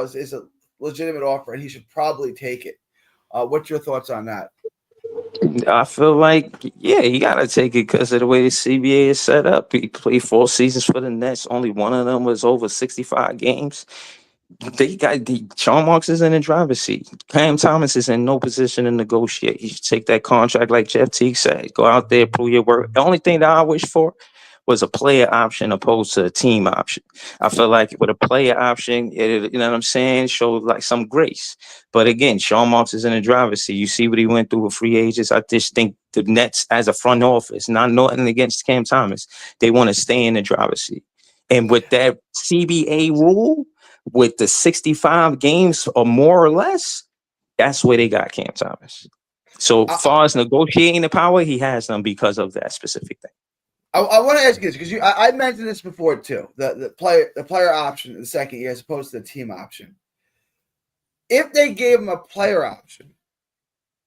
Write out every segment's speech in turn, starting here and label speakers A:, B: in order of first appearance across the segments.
A: is a legitimate offer, and he should probably take it. What's your thoughts on that?
B: I feel like, yeah, you got to take it because of the way the CBA is set up. He played 4 seasons for the Nets. Only one of them was over 65 games. Sean Marks is in the driver's seat. Cam Thomas is in no position to negotiate. He should take that contract, like Jeff Teague said. Go out there, prove your work. The only thing that I wish for was a player option opposed to a team option. I feel like with a player option, you know what I'm saying, show like some grace. But again, Sean Marks is in the driver's seat. You see what he went through with free agents. I just think the Nets, as a front office, not nothing against Cam Thomas, they want to stay in the driver's seat. And with that CBA rule, with the 65 games or more or less, that's where they got Cam Thomas. So as far as negotiating the power, he has them because of that specific thing.
A: I want to ask you this because I mentioned this before too. The player option in the second year as opposed to the team option. If they gave him a player option,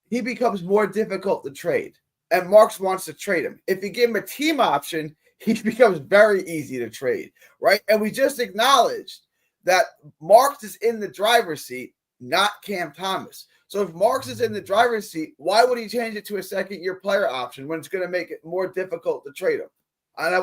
A: he becomes more difficult to trade, and Marks wants to trade him. If you give him a team option, he becomes very easy to trade, right? And we just acknowledged that Marks is in the driver's seat, not Cam Thomas. So if Marks is in the driver's seat, why would he change it to a second-year player option when it's going to make it more difficult to trade him? And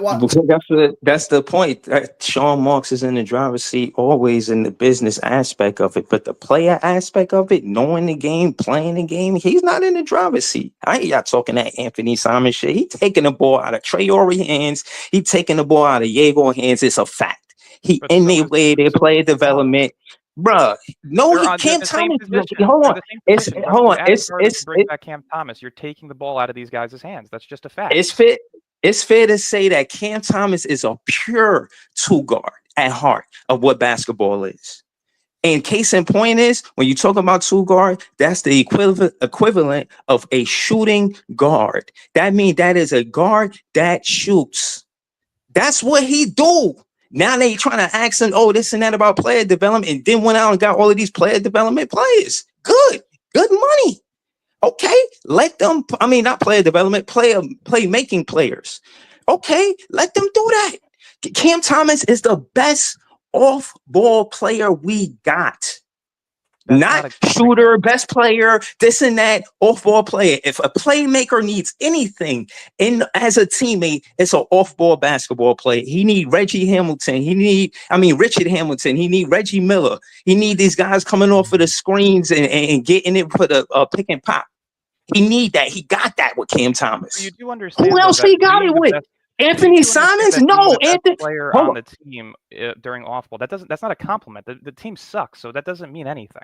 B: that's the point. Sean Marks is in the driver's seat always in the business aspect of it, but the player aspect of it, knowing the game, playing the game, he's not in the driver's seat. I hear y'all talking that Anthony Simon shit. He taking the ball out of Traore hands. He taking the ball out of Jaeger hands. It's a fact. He in the way they play development. Bruh, no, he can't. Thomas. Hold on, it's
C: bring back Cam Thomas. You're taking the ball out of these guys' hands. That's just a fact.
B: It's fair to say that Cam Thomas is a pure two guard at heart of what basketball is. And case in point is when you talk about two guard, that's the equivalent of a shooting guard. That means that is a guard that shoots. That's what he do. Now they trying to ask him, oh, this and that about player development, and then went out and got all of these player development players. Good money. Okay, let them. I mean, not player development, play making players. Okay, let them do that. Cam Thomas is the best off-ball player we got. Not shooter, best player, this and that, off-ball player. If a playmaker needs anything as a teammate, it's an off-ball basketball player. He need Reggie Hamilton. Richard Hamilton. He need Reggie Miller. He need these guys coming off of the screens and getting it for the pick and pop. He need that. He got that with Cam Thomas.
C: You do understand
B: who else he got it with? Anthony Simons? No, Anthony.
C: Player on the team during off-ball. That's not a compliment. The team sucks, so that doesn't mean anything.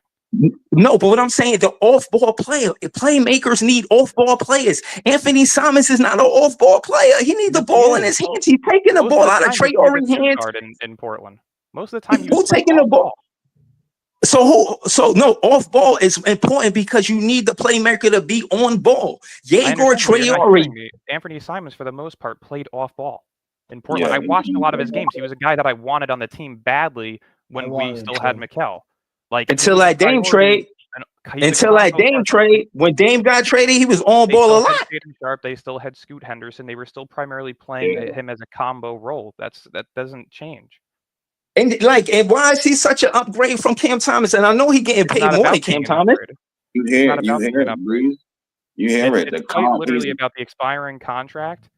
B: No, but what I'm saying, the off-ball player, playmakers need off-ball players. Anthony Simons is not an off-ball player. He needs the ball in his hands. He's taking the ball out of Traore's hands.
C: In Portland, most of the time,
B: who's taking the ball? So off-ball is important because you need the playmaker to be on ball. Jaeger, Traore.
C: Anthony Simons, for the most part, played off-ball in Portland. I watched a lot of his games. He was a guy that I wanted on the team badly when we still had Mikal.
B: Until that Dame trade, when Dame got traded, he was on ball a lot.
C: Sharp, they still had Scoot Henderson. They were still primarily playing him as a combo role. That doesn't change.
B: And why is he such an upgrade from Cam Thomas? And I know he getting paid more than Cam Thomas.
D: You hear it.
C: It's literally about the expiring contract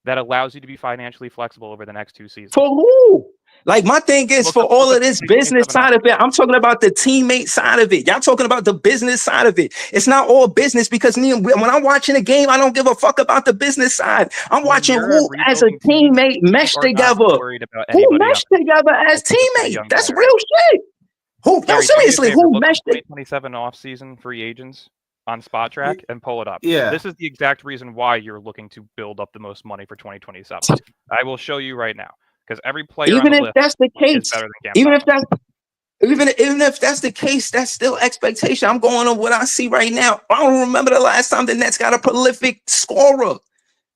C: that allows you to be financially flexible over the next 2 seasons.
B: For who? My thing is for all of this business side of it, I'm talking about the teammate side of it. Y'all talking about the business side of it. It's not all business because when I'm watching a game, I don't give a fuck about the business side. I'm watching who as a teammate mesh together. Who mesh together as teammates? That's real shit. Who seriously? Who meshed it?
C: 2027 off-season free agents on Spot Track and pull it up.
A: Yeah.
C: This is the exact reason why you're looking to build up the most money for 2027. I will show you right now. Because every player,
B: even if that's the case, even if that's the case, that's still expectation. I'm going on what I see right now. I don't remember the last time the Nets got a prolific scorer.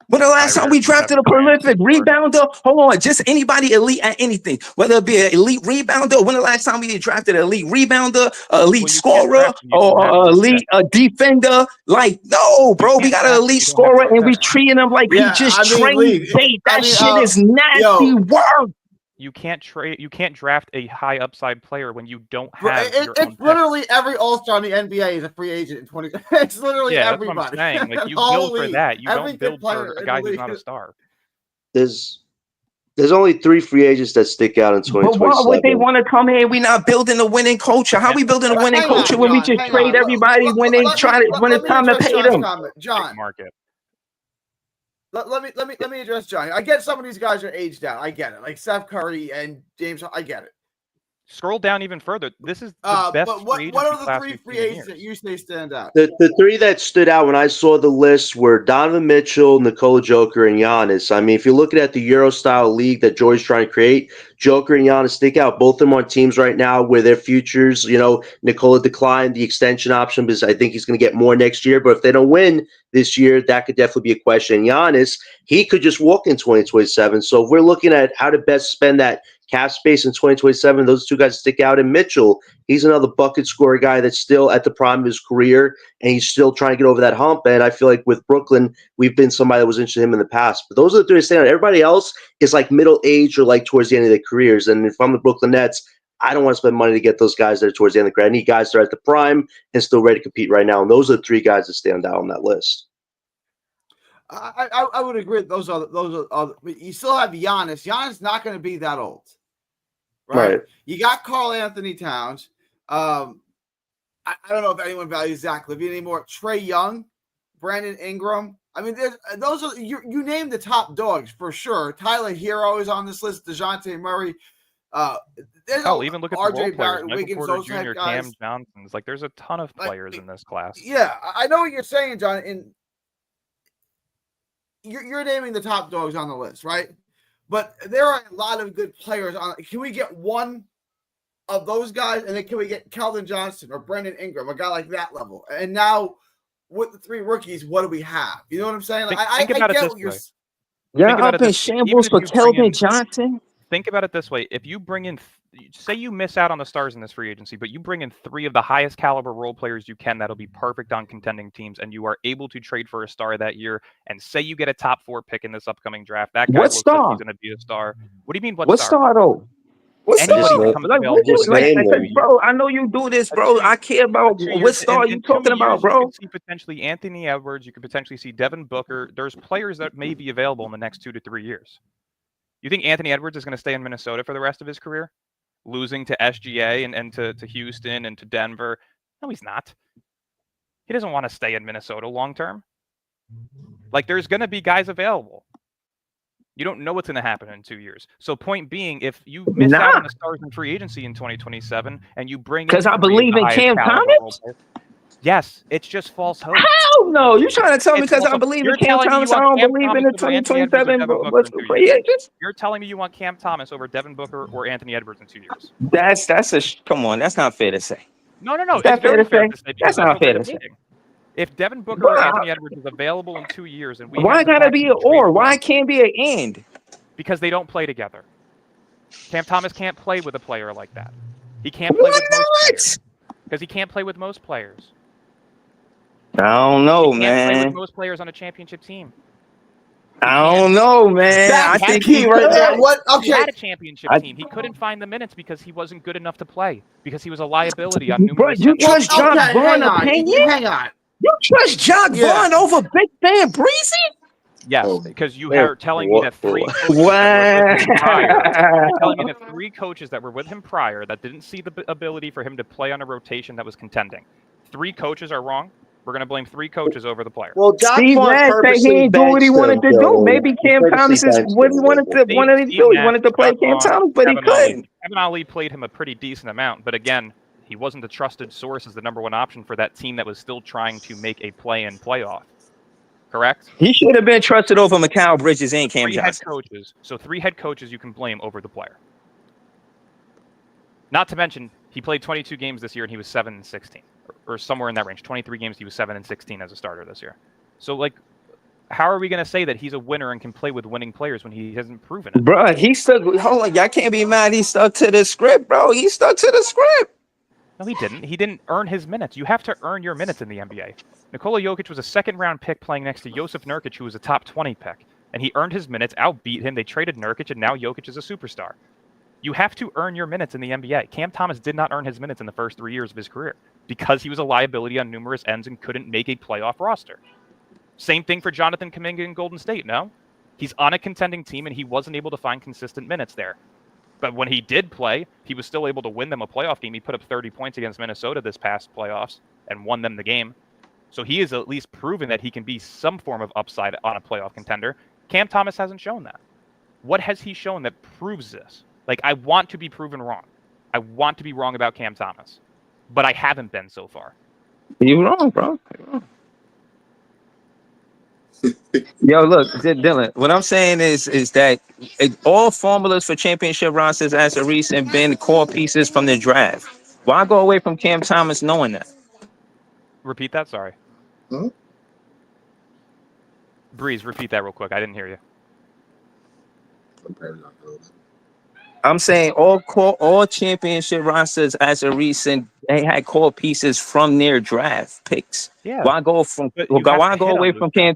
B: When the last time we drafted a prolific rebounder, hold on, just anybody elite at anything, whether it be an elite rebounder. When the last time we drafted an elite rebounder, elite scorer, or elite defender? No, bro, we got an elite scorer and we treating him like he just trained bait. That shit is nasty work.
C: You can't draft a high upside player when you don't have your own
A: It's
C: pick.
A: literally every all-star in the NBA is a free agent in 20. It's literally everybody.
C: That's what I'm saying. Like, you
A: Whole
C: build for
A: league.
C: that. You
A: Every
C: don't
A: good
C: build
A: player
C: for a
A: in
C: guy
A: the
C: who's not a
A: league.
C: star.
D: There's only 3 free agents that stick out in
B: But why would they
D: 2027.
B: want to come here? We not building a winning culture. How we building a
C: But
B: winning
A: Hang
B: culture
A: on,
B: when we
A: John.
B: just
A: Hang
B: trade
A: on.
B: everybody when they when it's
A: Let me
B: time to
A: address
B: pay
A: John's
B: them?
A: comment. John,
C: market.
A: let me address John. I get some of these guys are aged out. I get it. Like Steph Curry and James. I get it.
C: Scroll down even further. This is the best
A: But what
C: free
A: are
C: agency
A: the
C: class
A: 3
C: we've
A: free
C: seen in
A: agents that
C: years.
A: you say stand out?
D: The 3 that stood out when I saw the list were Donovan Mitchell, Nikola Joker, and Giannis. I mean, if you're looking at the Euro-style league that Joy's trying to create, Joker and Giannis stick out. Both of them on teams right now where their futures, Nikola declined the extension option because I think he's going to get more next year. But if they don't win this year, that could definitely be a question. Giannis, he could just walk in 2027. So if we're looking at how to best spend that cap space in 2027, those 2 guys stick out. And Mitchell, he's another bucket scorer guy that's still at the prime of his career, and he's still trying to get over that hump. And I feel like with Brooklyn, we've been somebody that was interested in him in the past. But those are the 3 that stand out. Everybody else is like middle age or like towards the end of their careers. And if I'm the Brooklyn Nets, I don't want to spend money to get those guys that are towards the end of the career. I need guys that are at the prime and still ready to compete right now. And those are the 3 guys that stand out on that list.
A: I would agree. Those are. But you still have Giannis. Giannis not going to be that old, right? You got Karl Anthony Towns. I don't know if anyone values Zach LaVine anymore. Trae Young, Brandon Ingram. I mean, those are you name the top dogs for sure. Tyler Hero is on this list. DeJounte Murray.
C: Even look at the
A: RJ
C: role players.
A: Barrett,
C: Michael
A: Wiggins,
C: Porter
A: those type
C: Jr.,
A: guys.
C: Cam Johnson's. Like, there's a ton of players in this class.
A: Yeah, I know what you're saying, John. And you're naming the top dogs on the list, right? But there are a lot of good players on. Can we get one of those guys, and then can we get Keldon Johnson or Brandon Ingram, a guy like that level? And now with the 3 rookies, what do we have? You know what I'm saying?
C: Think
A: I
C: about
A: get
C: it
A: what
C: this
A: you're.
C: way.
B: Yeah, up in shambles for Keldon Johnson.
C: Think about it this way. If you bring in, say you miss out on the stars in this free agency, but you bring in 3 of the highest caliber role players you can, that'll be perfect on contending teams, and you are able to trade for a star that year, and say you get a top 4 pick in this upcoming draft, that guy looks like he's going to be a star. What do you mean, what star
B: though? What
C: Anybody
B: star?
C: becomes
B: Like,
C: available.
B: bro, I know you do this, bro. I care about what star you talking about, bro.
C: You could see potentially Anthony Edwards. You could potentially see Devin Booker. There's players that may be available in the next 2 to 3 years. You think Anthony Edwards is going to stay in Minnesota for the rest of his career, losing to SGA and to Houston and to Denver? No, he's not. He doesn't want to stay in Minnesota long term. Like, there's going to be guys available. You don't know what's going to happen in 2 years. So point being, if you miss out on the stars in free agency in 2027 and you bring in,
B: because I believe in Cam Thomas.
C: Yes, it's just false hope.
B: Hell no! You trying to tell me because I believe in Cam Thomas, I don't believe in the 2027 free agents?
C: You're telling me you want Cam Thomas over Devin Booker or Anthony Edwards in 2 years?
B: Come on, that's not fair to say.
C: No. It's very fair to say.
B: That's not fair to say.
C: If Devin Booker or Anthony Edwards is available in 2 years, and
B: why gotta be an or? Why can't be an and?
C: Because they don't play together. Cam Thomas can't play with a player like that. He can't play with most players. Because he can't play with most players.
B: I don't know,
C: he can't play with most players on a championship team.
B: I don't know, man. I think he right there.
C: He had a championship team. He couldn't find the minutes because he wasn't good enough to play. Because he was a liability on numerous.
B: You trust Jock Vaughn opinion?
A: Hang on.
B: You trust Jock Vaughn over Big Fan Breezy?
C: Yes, because you are telling me that 3 coaches that were with him prior that didn't see the ability for him to play on a rotation that was contending. 3 coaches are wrong. We're going to blame 3 coaches over the player.
D: Well,
B: Steve Nash said he didn't do what he wanted to do. Maybe Cam Thomas is what he wanted to do. He wanted to play Cam Thomas, but he couldn't.
C: Kevin Ali played him a pretty decent amount, but again, he wasn't the trusted source as the number 1 option for that team that was still trying to make a play-in playoff. Correct?
B: He should have been trusted over Mikal Bridges and Cam Johnson.
C: 3 head coaches. So 3 head coaches you can blame over the player. Not to mention, he played 22 games this year and he was 7-16. Or somewhere in that range. 23 games, he was 7-16 as a starter this year. So, like, how are we going to say that he's a winner and can play with winning players when he hasn't proven it?
B: Bro, he stuck. Hold on, y'all can't be mad. He stuck to the script, bro. He stuck to the script.
C: No, he didn't. He didn't earn his minutes. You have to earn your minutes in the NBA. Nikola Jokic was a 2nd-round pick playing next to Jusuf Nurkic, who was a top 20 pick. And he earned his minutes, outbeat him. They traded Nurkic, and now Jokic is a superstar. You have to earn your minutes in the NBA. Cam Thomas did not earn his minutes in the first 3 years of his career because he was a liability on numerous ends and couldn't make a playoff roster. Same thing for Jonathan Kuminga in Golden State, no? He's on a contending team, and he wasn't able to find consistent minutes there. But when he did play, he was still able to win them a playoff game. He put up 30 points against Minnesota this past playoffs and won them the game. So he is at least proven that he can be some form of upside on a playoff contender. Cam Thomas hasn't shown that. What has he shown that proves this? Like, I want to be proven wrong. I want to be wrong about Cam Thomas, but I haven't been so far.
B: You're wrong, bro. You're wrong. Yo, look, Dylan, what I'm saying is that all formulas for championship rosters as of recent been core pieces from the draft. Why go away from Cam Thomas knowing that?
C: Repeat that, sorry.
E: Huh?
C: Breeze, repeat that real quick. I didn't hear you.
B: I'm saying all championship rosters as of recent, they had core pieces from their draft picks.
C: Yeah.
B: Why go away from Cam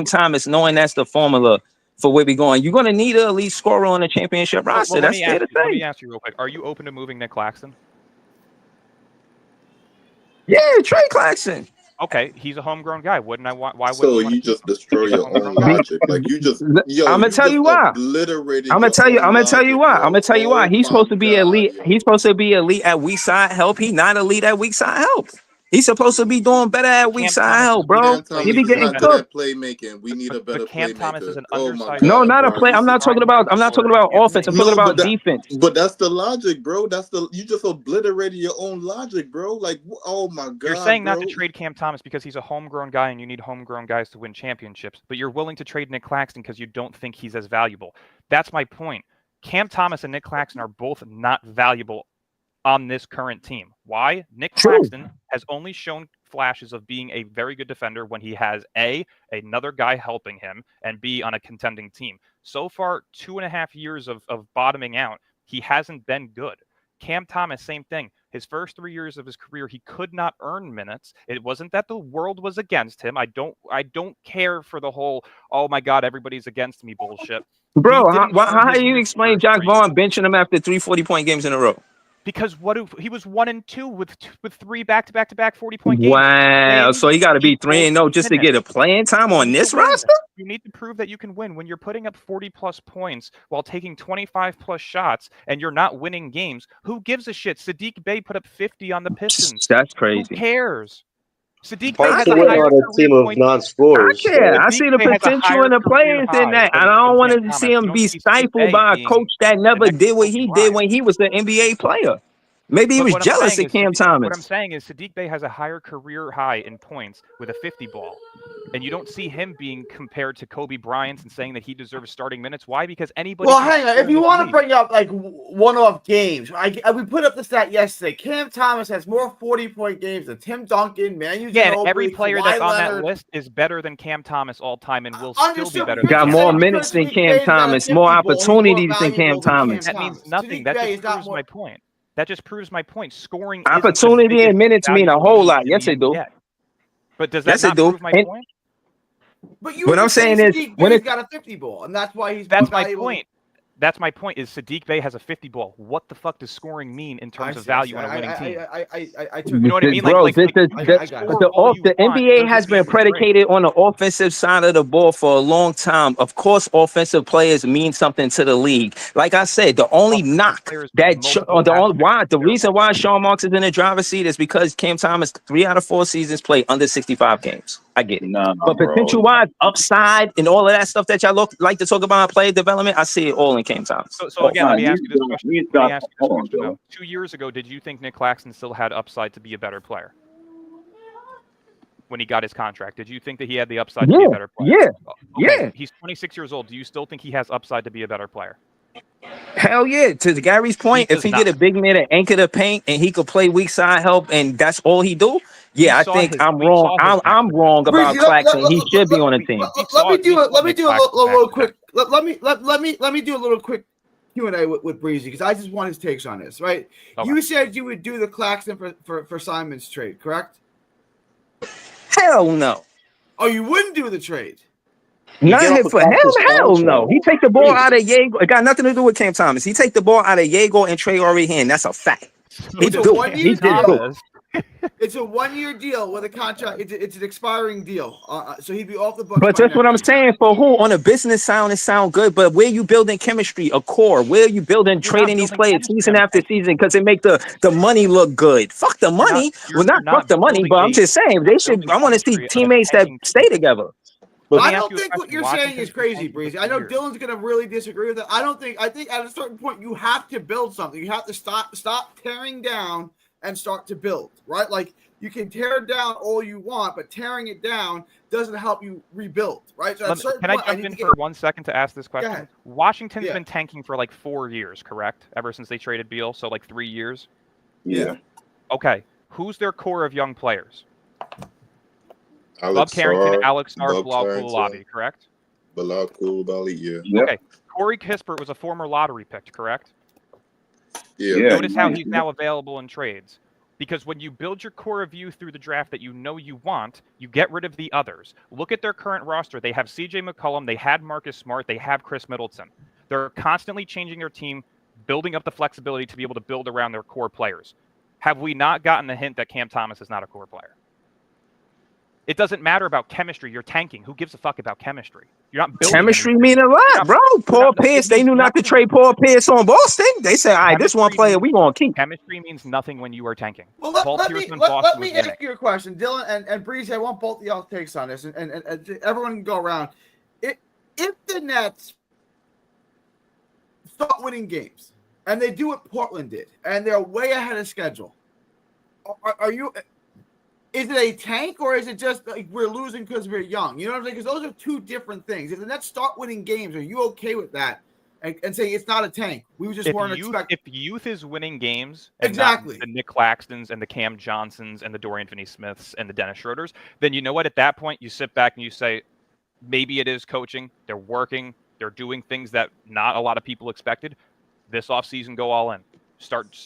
B: Thomas knowing that's the formula for where we're going? You're gonna need an elite scorer on a championship roster.
C: Well,
B: That's fair to
C: let
B: say.
C: me ask you real quick. Are you open to moving Nick Claxton?
B: Yeah, Trey Claxton.
C: Okay, he's a homegrown guy. Why wouldn't
E: So
C: you
E: you just destroy your own logic. Like you just,
B: I'm gonna tell you why. I'm gonna tell you why. He's supposed to be elite. He's supposed to be elite at weak side help. He's not elite at weak side help. He's supposed to be doing better at weak side help, bro. He be getting cooked.
E: Playmaking. We need a better
C: Cam
E: playmaker.
C: Thomas is an
E: Oh my
C: undersized.
E: God,
B: No, not a
E: bro.
B: play. I'm not talking about offense. I'm talking about defense.
E: But that's the logic, bro. You just obliterated your own logic, bro. Like, oh my God.
C: You're saying
E: bro.
C: not to trade Cam Thomas because he's a homegrown guy and you need homegrown guys to win championships, but you're willing to trade Nick Claxton because you don't think he's as valuable. That's my point. Cam Thomas and Nick Claxton are both not valuable on this current team. Why? Nick Claxton has only shown flashes of being a very good defender when he has another guy helping him, and B, on a contending team. So far, 2.5 years of bottoming out, he hasn't been good. Cam Thomas, same thing. His first 3 years of his career, he could not earn minutes. It wasn't that the world was against him. I don't care for the whole, oh my God, everybody's against me bullshit.
B: Bro, how do you explain Jack Vaughn benching him after 3 40-point games in a row?
C: Because what if he was 1-2 with 3 back-to-back 40-point games?
B: Wow, so he got to be 3-0 just to get a playing time on this roster?
C: You need to prove that you can win when you're putting up 40-plus points while taking 25-plus shots and you're not winning games. Who gives a shit? Sadiq Bey put up 50 on the Pistons.
B: That's crazy.
C: Who cares? Sadiq Bey
D: Hard
C: has
D: to
C: a
D: win
C: higher
D: on a team
C: career
D: of
C: point.
D: non-scorers.
B: I care. I
C: Sadiq
B: see the
C: Bey has a
B: potential
C: higher
B: in the
C: career
B: players in
C: high
B: that,
C: than
B: and I don't want
C: Cam
B: to
C: Thomas.
B: see him
C: You
B: be
C: don't see Sadiq
B: stifled
C: Bey
B: by a
C: being
B: coach that never
C: the next
B: did what
C: Kobe
B: he did
C: Bryant.
B: when he was the NBA player. Maybe he
C: But
B: was
C: what I'm
B: jealous
C: saying
B: of
C: is
B: Cam
C: What I'm
B: Thomas.
C: saying is Sadiq Bey has a higher career high in points with a 50 ball. And you don't see him being compared to Kobe Bryant and saying that he deserves starting minutes. Why? Because anybody.
A: Well, hang on. If you want to bring up like one-off games, we put up the stat yesterday. Cam Thomas has more 40-point games than Tim Duncan, Manu
C: Yeah,
A: Ginobili,
C: every player
A: Kawhi
C: that's on
A: Leonard.
C: that list is better than Cam Thomas all time and will still be better.
B: Got
C: than
B: more
C: Cam
B: minutes
C: Thomas.
B: than Cam Thomas, more opportunities than Cam Thomas.
C: That means nothing. That just proves my point. That just proves my point. Scoring
B: Opportunity and minutes mean a whole lot. Yes, they do.
C: But does that not prove my point?
A: But you
B: what I'm saying is,
A: when he's got a 50 ball, and that's why he's
C: that's my point. That's my point. Is Sadiq Bey has a 50 ball? What the fuck does scoring mean in terms of value on a winning team?
A: I took
B: you know what I mean? The NBA has been predicated on the offensive side of the ball for a long time. Of course, offensive players mean something to the league. Like I said, the only knock the reason why Sean Marks is in the driver's seat is because Cam Thomas 3 out of 4 seasons played under 65 games. I get it. But potential-wise, upside, and all of that stuff that y'all like to talk about player development, I see it all in Cam Thomas.
C: So again, let me ask you this question. Though. 2 years ago, did you think Nick Claxton still had upside to be a better player? When he got his contract, did you think that he had the upside to be a better player? Yeah. He's 26 years old. Do you still think he has upside to be a better player?
B: Hell yeah. To Gary's point, if he get a big man to anchor the paint and he could play weak side help and that's all he do, I think I'm wrong. I'm wrong about Claxton. He should be on a team.
A: Let me do a little quick. Let me do a little quick Q&A with Breezy because I just want his takes on this. Right? Okay. You said you would do the Claxton for Simon's trade, correct?
B: Hell no.
A: Oh, you wouldn't do the trade?
D: You
B: Not
D: get off
B: him
D: a
B: for
D: practice
B: hell
D: contract.
B: no. He take the ball
D: Please.
B: out of Yago. It got nothing to do with Cam Thomas. He take the ball out of Yago and Traore hand. That's a fact.
C: So
B: He
A: It's a
C: does
B: do.
A: one-year
B: He did do.
C: Thomas.
A: It's a 1-year deal with a contract. It's an expiring deal. So he'd be off the books
B: But
A: by
B: that's what
A: next
B: I'm
A: year.
B: saying. For who? On a business sound, it sound good. But where you building chemistry, a core? Where you building,
C: You're not
B: trading these
C: building
B: players
C: chemistry
B: season
C: on a
B: after
C: tanking
B: season because it make the money look good? Fuck the
C: You're not
B: money. Well,
C: you're
B: not fuck
C: not
B: the money,
C: building
B: but I'm just saying they should.
C: building
B: I want to see
C: chemistry on a
B: teammates that
C: tanking
B: stay
C: team.
B: together.
C: Let me
A: I
C: ask
A: don't
C: you a
A: think what
C: question.
A: you're saying
C: Washington's
A: is
C: been
A: crazy,
C: tanking for
A: Breezy.
C: 3
A: I know
C: years.
A: Dylan's going to really disagree with that. I think at a certain point you have to build something. You have to stop tearing down and start to build, right? Like you can tear down all you want, but tearing it down doesn't help you rebuild, right? So at a certain
C: Can I
A: point,
C: jump in for 1 second to ask this question?
A: ahead.
C: Washington's
A: Yeah.
C: been tanking for like 4 years, correct? Ever since they traded Beal, so like 3 years.
A: Yeah.
C: Okay, who's their core of young players? Bob
E: Alex
C: Carrington,
E: Sarr,
C: Alex Sarr,
E: Bob
C: Bilal
E: Carrington,
C: Coulibaly, correct?
E: Bilal Coulibaly, yeah.
F: Yep.
C: Okay, Corey Kispert was a former lottery pick, correct?
E: Yeah.
F: Yeah.
C: Notice how he's now available in trades. Because when you build your core of youth through the draft that you know you want, you get rid of the others. Look at their current roster. They have CJ McCollum, they had Marcus Smart, they have Chris Middleton. They're constantly changing their team, building up the flexibility to be able to build around their core players. Have we not gotten the hint that Cam Thomas is not a core player? It doesn't matter about chemistry. You're tanking. Who gives a fuck about chemistry? You're not building
B: Chemistry
C: anything.
B: mean a lot, bro. Paul Pierce, they knew not to trade Paul Pierce on Boston. They said, all right, this one player we gonna keep.
C: Chemistry means nothing when you are tanking.
A: Well,
C: Paul
A: let
C: Pierce
A: me
C: on
A: let
C: Boston
A: me
C: was winning.
A: ask you a question, Dylan and Breezy. I want both of y'all takes on this, and everyone can go around. If the Nets start winning games, and they do what Portland did, and they're way ahead of schedule, are you? Is it a tank or is it just like we're losing because we're young? You know what I'm saying? Because those are two different things. If the Nets start winning games, are you okay with that? And saying it's not a tank. We just weren't expecting.
C: If youth is winning games, and
A: exactly
C: not the Nick Claxtons and the Cam Johnsons and the Dorian Finney-Smiths and the Dennis Schroeders, then you know what? At that point, you sit back and you say, maybe it is coaching. They're working. They're doing things that not a lot of people expected. This offseason, go all in.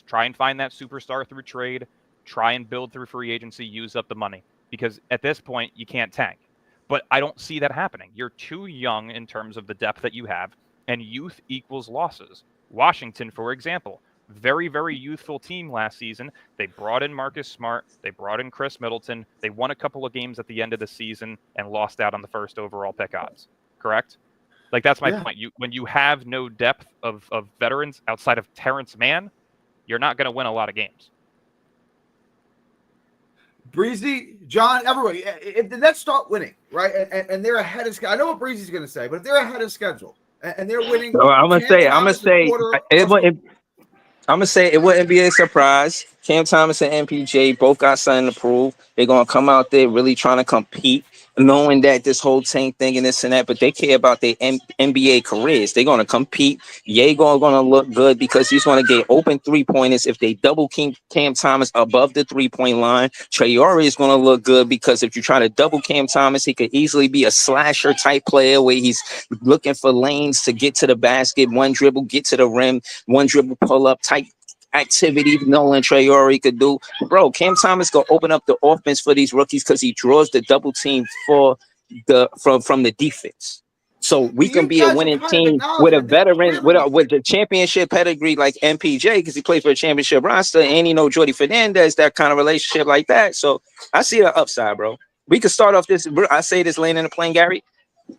C: Try and find that superstar through trade. Try and build through free agency, use up the money. Because at this point, you can't tank. But I don't see that happening. You're too young in terms of the depth that you have, and youth equals losses. Washington, for example, very, very youthful team last season. They brought in Marcus Smart. They brought in Chris Middleton. They won a couple of games at the end of the season and lost out on the first overall pick odds. Correct? Like, that's my point. When you have no depth of veterans outside of Terrence Mann, you're not going to win a lot of games.
A: Breezy, John, everybody, if the Nets start winning, right, and they're ahead of schedule, I know what Breezy's going to say, but if they're ahead of schedule and they're winning,
B: So I'm gonna say it wouldn't be a surprise. Cam Thomas and MPJ both got something to prove. They're gonna come out there really trying to compete, knowing that this whole tank thing and this and that, but they care about their NBA careers. They're gonna compete. Yago gonna look good because he's gonna get open 3-pointers. If they double Cam Thomas above the 3-point line, Traore is gonna look good because if you try to double Cam Thomas, he could easily be a slasher type player where he's looking for lanes to get to the basket, one dribble, get to the rim, one dribble pull up type activity Nolan Traore could do. Bro, Cam Thomas gonna open up the offense for these rookies because he draws the double team for from the defense. So we can be a winning team with a veteran, with the championship pedigree like MPJ, because he played for a championship roster, and you know Jordy Fernandez, that kind of relationship like that. So I see the upside, bro. We could start off this. I say this lane in the plane, Gary.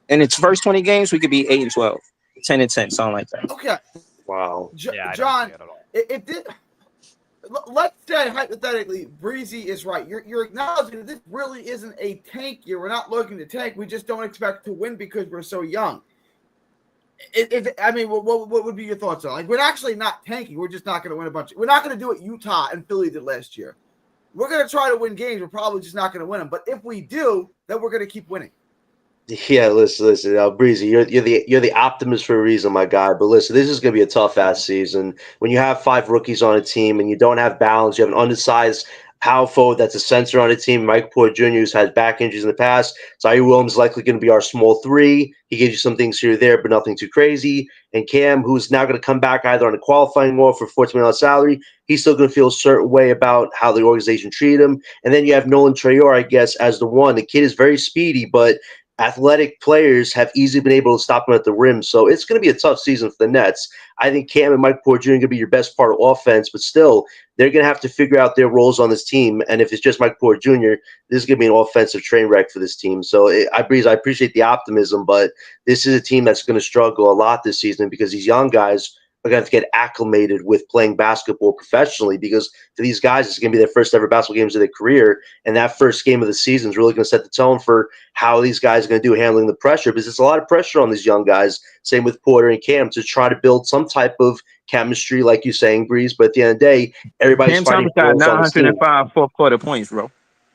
B: In its first 20 games, we could be 8-12, 10-10, something like that.
A: Okay.
D: Wow.
A: John, if this, let's say hypothetically, Breezy is right. You're acknowledging that this really isn't a tank year. We're not looking to tank. We just don't expect to win because we're so young. What would be your thoughts on? Like, we're actually not tanking. We're just not going to win a bunch. We're not going to do what Utah and Philly did last year. We're going to try to win games. We're probably just not going to win them. But if we do, then we're going to keep winning.
D: Yeah, listen, Breezy, you're the optimist for a reason, my guy. But listen, this is going to be a tough ass season. When you have 5 rookies on a team and you don't have balance, you have an undersized power forward that's a center on a team. Mike Porter Jr., who's had back injuries in the past. Zaire Williams is likely going to be our small 3. He gives you some things here or there, but nothing too crazy. And Cam, who's now going to come back either on a qualifying offer for $14 million salary, he's still going to feel a certain way about how the organization treated him. And then you have Nolan Traore, I guess, as the one. The kid is very speedy, but athletic players have easily been able to stop them at the rim. So it's going to be a tough season for the Nets. I think Cam and Mike Porter Jr. are going to be your best part of offense, but still, they're going to have to figure out their roles on this team. And if it's just Mike Porter Jr., this is going to be an offensive train wreck for this team. So I appreciate the optimism, but this is a team that's going to struggle a lot this season because these young guys are going to have to get acclimated with playing basketball professionally, because for these guys, it's going to be their first ever basketball games of their career. And that first game of the season is really going to set the tone for how these guys are going to do handling the pressure, because there's a lot of pressure on these young guys, same with Porter and Cam, to try to build some type of chemistry, like you're saying, Breeze. But at the end of the day, everybody's
B: Cam
D: fighting
B: Thomas got
D: for on this team.
B: 905 fourth quarter points, bro.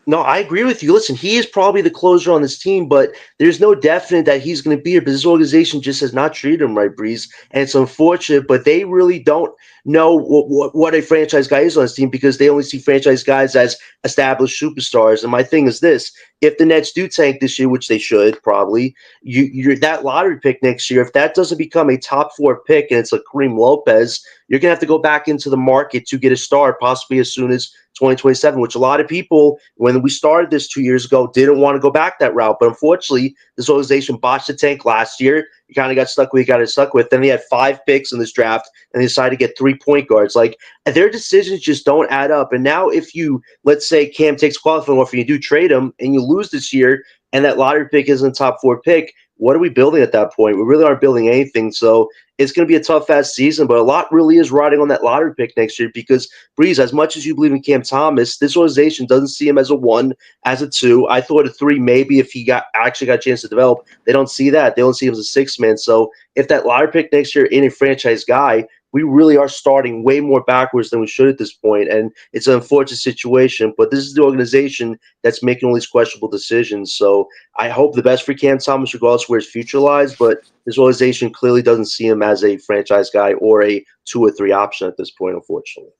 D: No, I agree with you. Listen, he is probably the closer on this team, but there's no definite that he's going to be here. But this organization just has not treated him right, Breeze, and it's unfortunate. But they really don't know what a franchise guy is on this team, because they only see franchise guys as established superstars. And my thing is this: if the Nets do tank this year, which they should probably, you're that lottery pick next year, if that doesn't become a top 4 pick and it's like Kareem Lopez, you're going to have to go back into the market to get a star, possibly as soon as 2027, which a lot of people, when we started this 2 years ago, didn't want to go back that route. But unfortunately, this organization botched the tank last year. You kind of got stuck with what you got stuck with. Then they had 5 picks in this draft, and they decided to get 3 point guards. Like, their decisions just don't add up. And now if you, let's say Cam takes qualifying offer, you do trade him, and you lose this year, and that lottery pick isn't a top 4 pick, what are we building at that point? We really aren't building anything. So it's going to be a tough-ass season, but a lot really is riding on that lottery pick next year, because, Breeze, as much as you believe in Cam Thomas, this organization doesn't see him as a 1, as a 2. I thought a 3 maybe if he actually got a chance to develop. They don't see that. They don't see him as a 6-man. So if that lottery pick next year ain't a franchise guy, we really are starting way more backwards than we should at this point, and it's an unfortunate situation. But this is the organization that's making all these questionable decisions. So I hope the best for Cam Thomas, regardless where his future lies. But this organization clearly doesn't see him as a franchise guy or a 2 or 3 option at this point, unfortunately.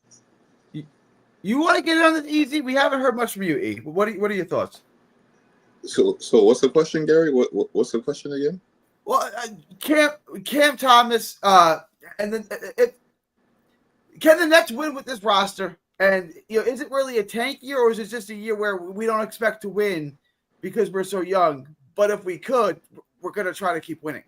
A: You want to get it on this easy? We haven't heard much from you, E. What are your thoughts?
E: So what's the question, Gary? What's the question again?
A: Well, Cam Thomas, and then can the Nets win with this roster? And is it really a tank year, or is it just a year where we don't expect to win because we're so young? But if we could, we're going to try to keep winning.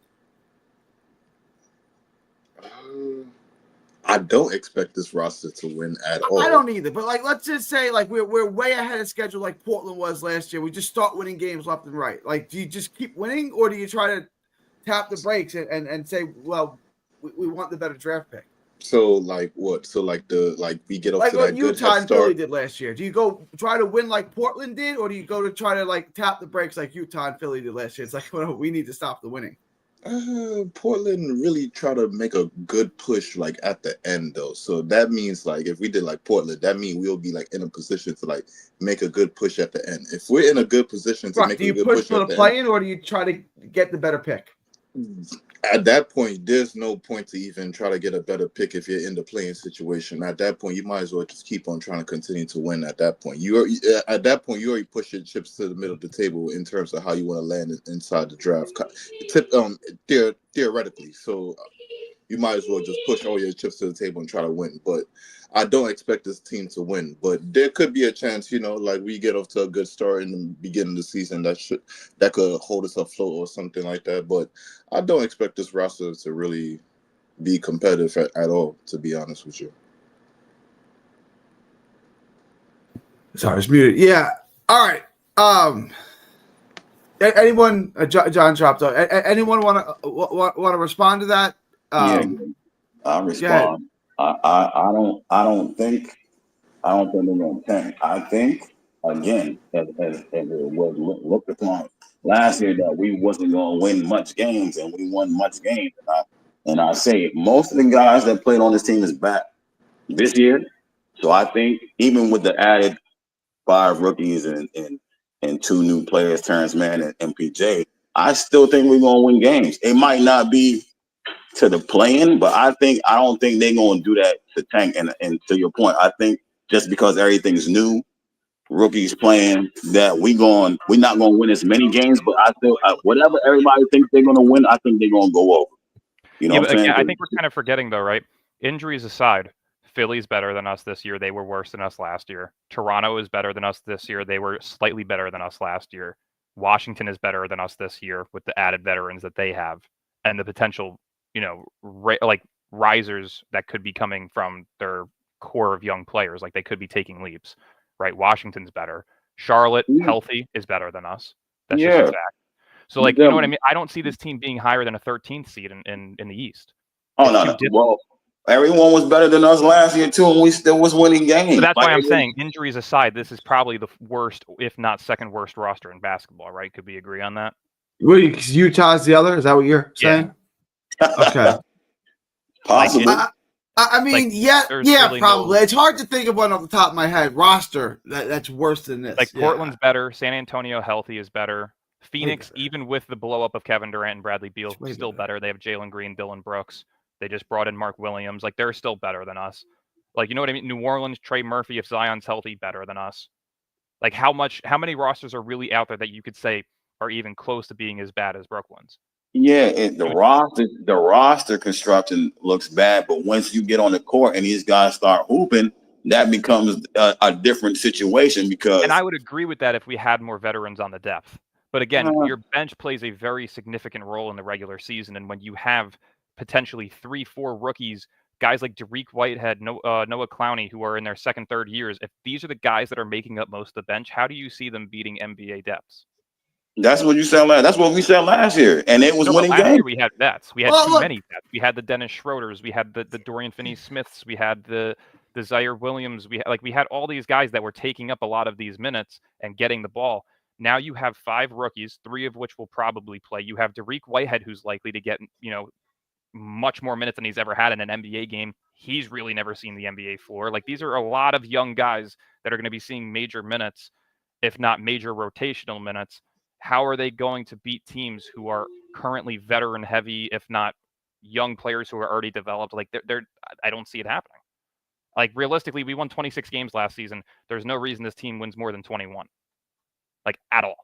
E: I don't expect this roster to win at all.
A: I don't either. But let's just say we're way ahead of schedule, like Portland was last year. We just start winning games left and right. Do you just keep winning, or do you try to tap the brakes and say, well, we want the better draft pick?
E: So what? So we get off to that good
A: Utah
E: head
A: and Philly
E: start.
A: did last year. Do you go try to win like Portland did, or do you go to try to tap the brakes like Utah and Philly did last year? It's like, well, we need to stop the winning.
E: Portland really try to make a good push at the end though. So that means if we did Portland, that means we'll be in a position to make a good push at the end. If we're in a good position to make a good push at the end, do you push for the play-in,
A: or do you try to get the better pick?
E: At that point, there's no point to even try to get a better pick if you're in the playing situation. At that point, you might as well just keep on trying to continue to win. At that point, you already push your chips to the middle of the table in terms of how you want to land inside the draft. Theoretically, so you might as well just push all your chips to the table and try to win. But I don't expect this team to win. But there could be a chance, we get off to a good start in the beginning of the season that could hold us afloat or something like that. But I don't expect this roster to really be competitive at all, to be honest with you.
A: Sorry, it's muted. Yeah. All right. Anyone? John dropped off. Anyone want to respond to that?
F: Yeah, I'll respond. I don't think they're going to tank. I think again, as it was looked upon last year, that we wasn't going to win much games, and we won much games. And I say most of the guys that played on this team is back this year. So I think even with the added 5 rookies and 2 new players, Terrence Mann and MPJ, I still think we're going to win games. It might not be to the play-in, but I don't think they're going to do that to tank. And to your point, I think just because everything's new, rookies playing, that we're not going to win as many games. But I feel whatever everybody thinks they're going to win, I think they're going to go over. You know what I'm saying?
C: I think we're kind of forgetting though, right? Injuries aside, Philly's better than us this year. They were worse than us last year. Toronto is better than us this year. They were slightly better than us last year. Washington is better than us this year with the added veterans that they have and the potential, risers that could be coming from their core of young players. Like they could be taking leaps, right? Washington's better. Charlotte, healthy, is better than us. That's just a fact. So, you know what I mean? I don't see this team being higher than a 13th seed in the East.
F: Oh, no. Well, everyone was better than us last year, too, and we still was winning games.
C: So that's why I'm saying, injuries aside, this is probably the worst, if not second worst roster in basketball, right? Could we agree on that?
A: Utah's the other? Is that what you're saying? Yeah. Okay.
F: Possibly.
A: I mean, really probably. It's hard to think of one off the top of my head. Roster that's worse than this.
C: Portland's better. San Antonio healthy is better. Phoenix, even with the blow up of Kevin Durant and Bradley Beal, still better. They have Jalen Green, Dylan Brooks. They just brought in Mark Williams. They're still better than us. You know what I mean? New Orleans, Trey Murphy, if Zion's healthy, better than us. How many rosters are really out there that you could say are even close to being as bad as Brooklyn's?
F: Yeah, the roster construction looks bad, but once you get on the court and these guys start hooping, that becomes a different situation because.
C: And I would agree with that if we had more veterans on the depth. But again, your bench plays a very significant role in the regular season, and when you have potentially 3-4 rookies, guys like Dariq Whitehead, Noah Clowney, who are in their second, third years, if these are the guys that are making up most of the bench, how do you see them beating NBA depths?
F: That's what you said last. That's what we said last year, and it was winning games.
C: Last year we had vets. We had too many vets. We had the Dennis Schroeders. We had the Dorian Finney-Smiths. We had the Zaire Williams. We had all these guys that were taking up a lot of these minutes and getting the ball. Now you have 5 rookies, 3 of which will probably play. You have Dariq Whitehead, who's likely to get much more minutes than he's ever had in an NBA game. He's really never seen the NBA floor. These are a lot of young guys that are going to be seeing major minutes, if not major rotational minutes. How are they going to beat teams who are currently veteran heavy, if not young players who are already developed? I don't see it happening. Realistically, we won 26 games last season. There's no reason this team wins more than 21. At all.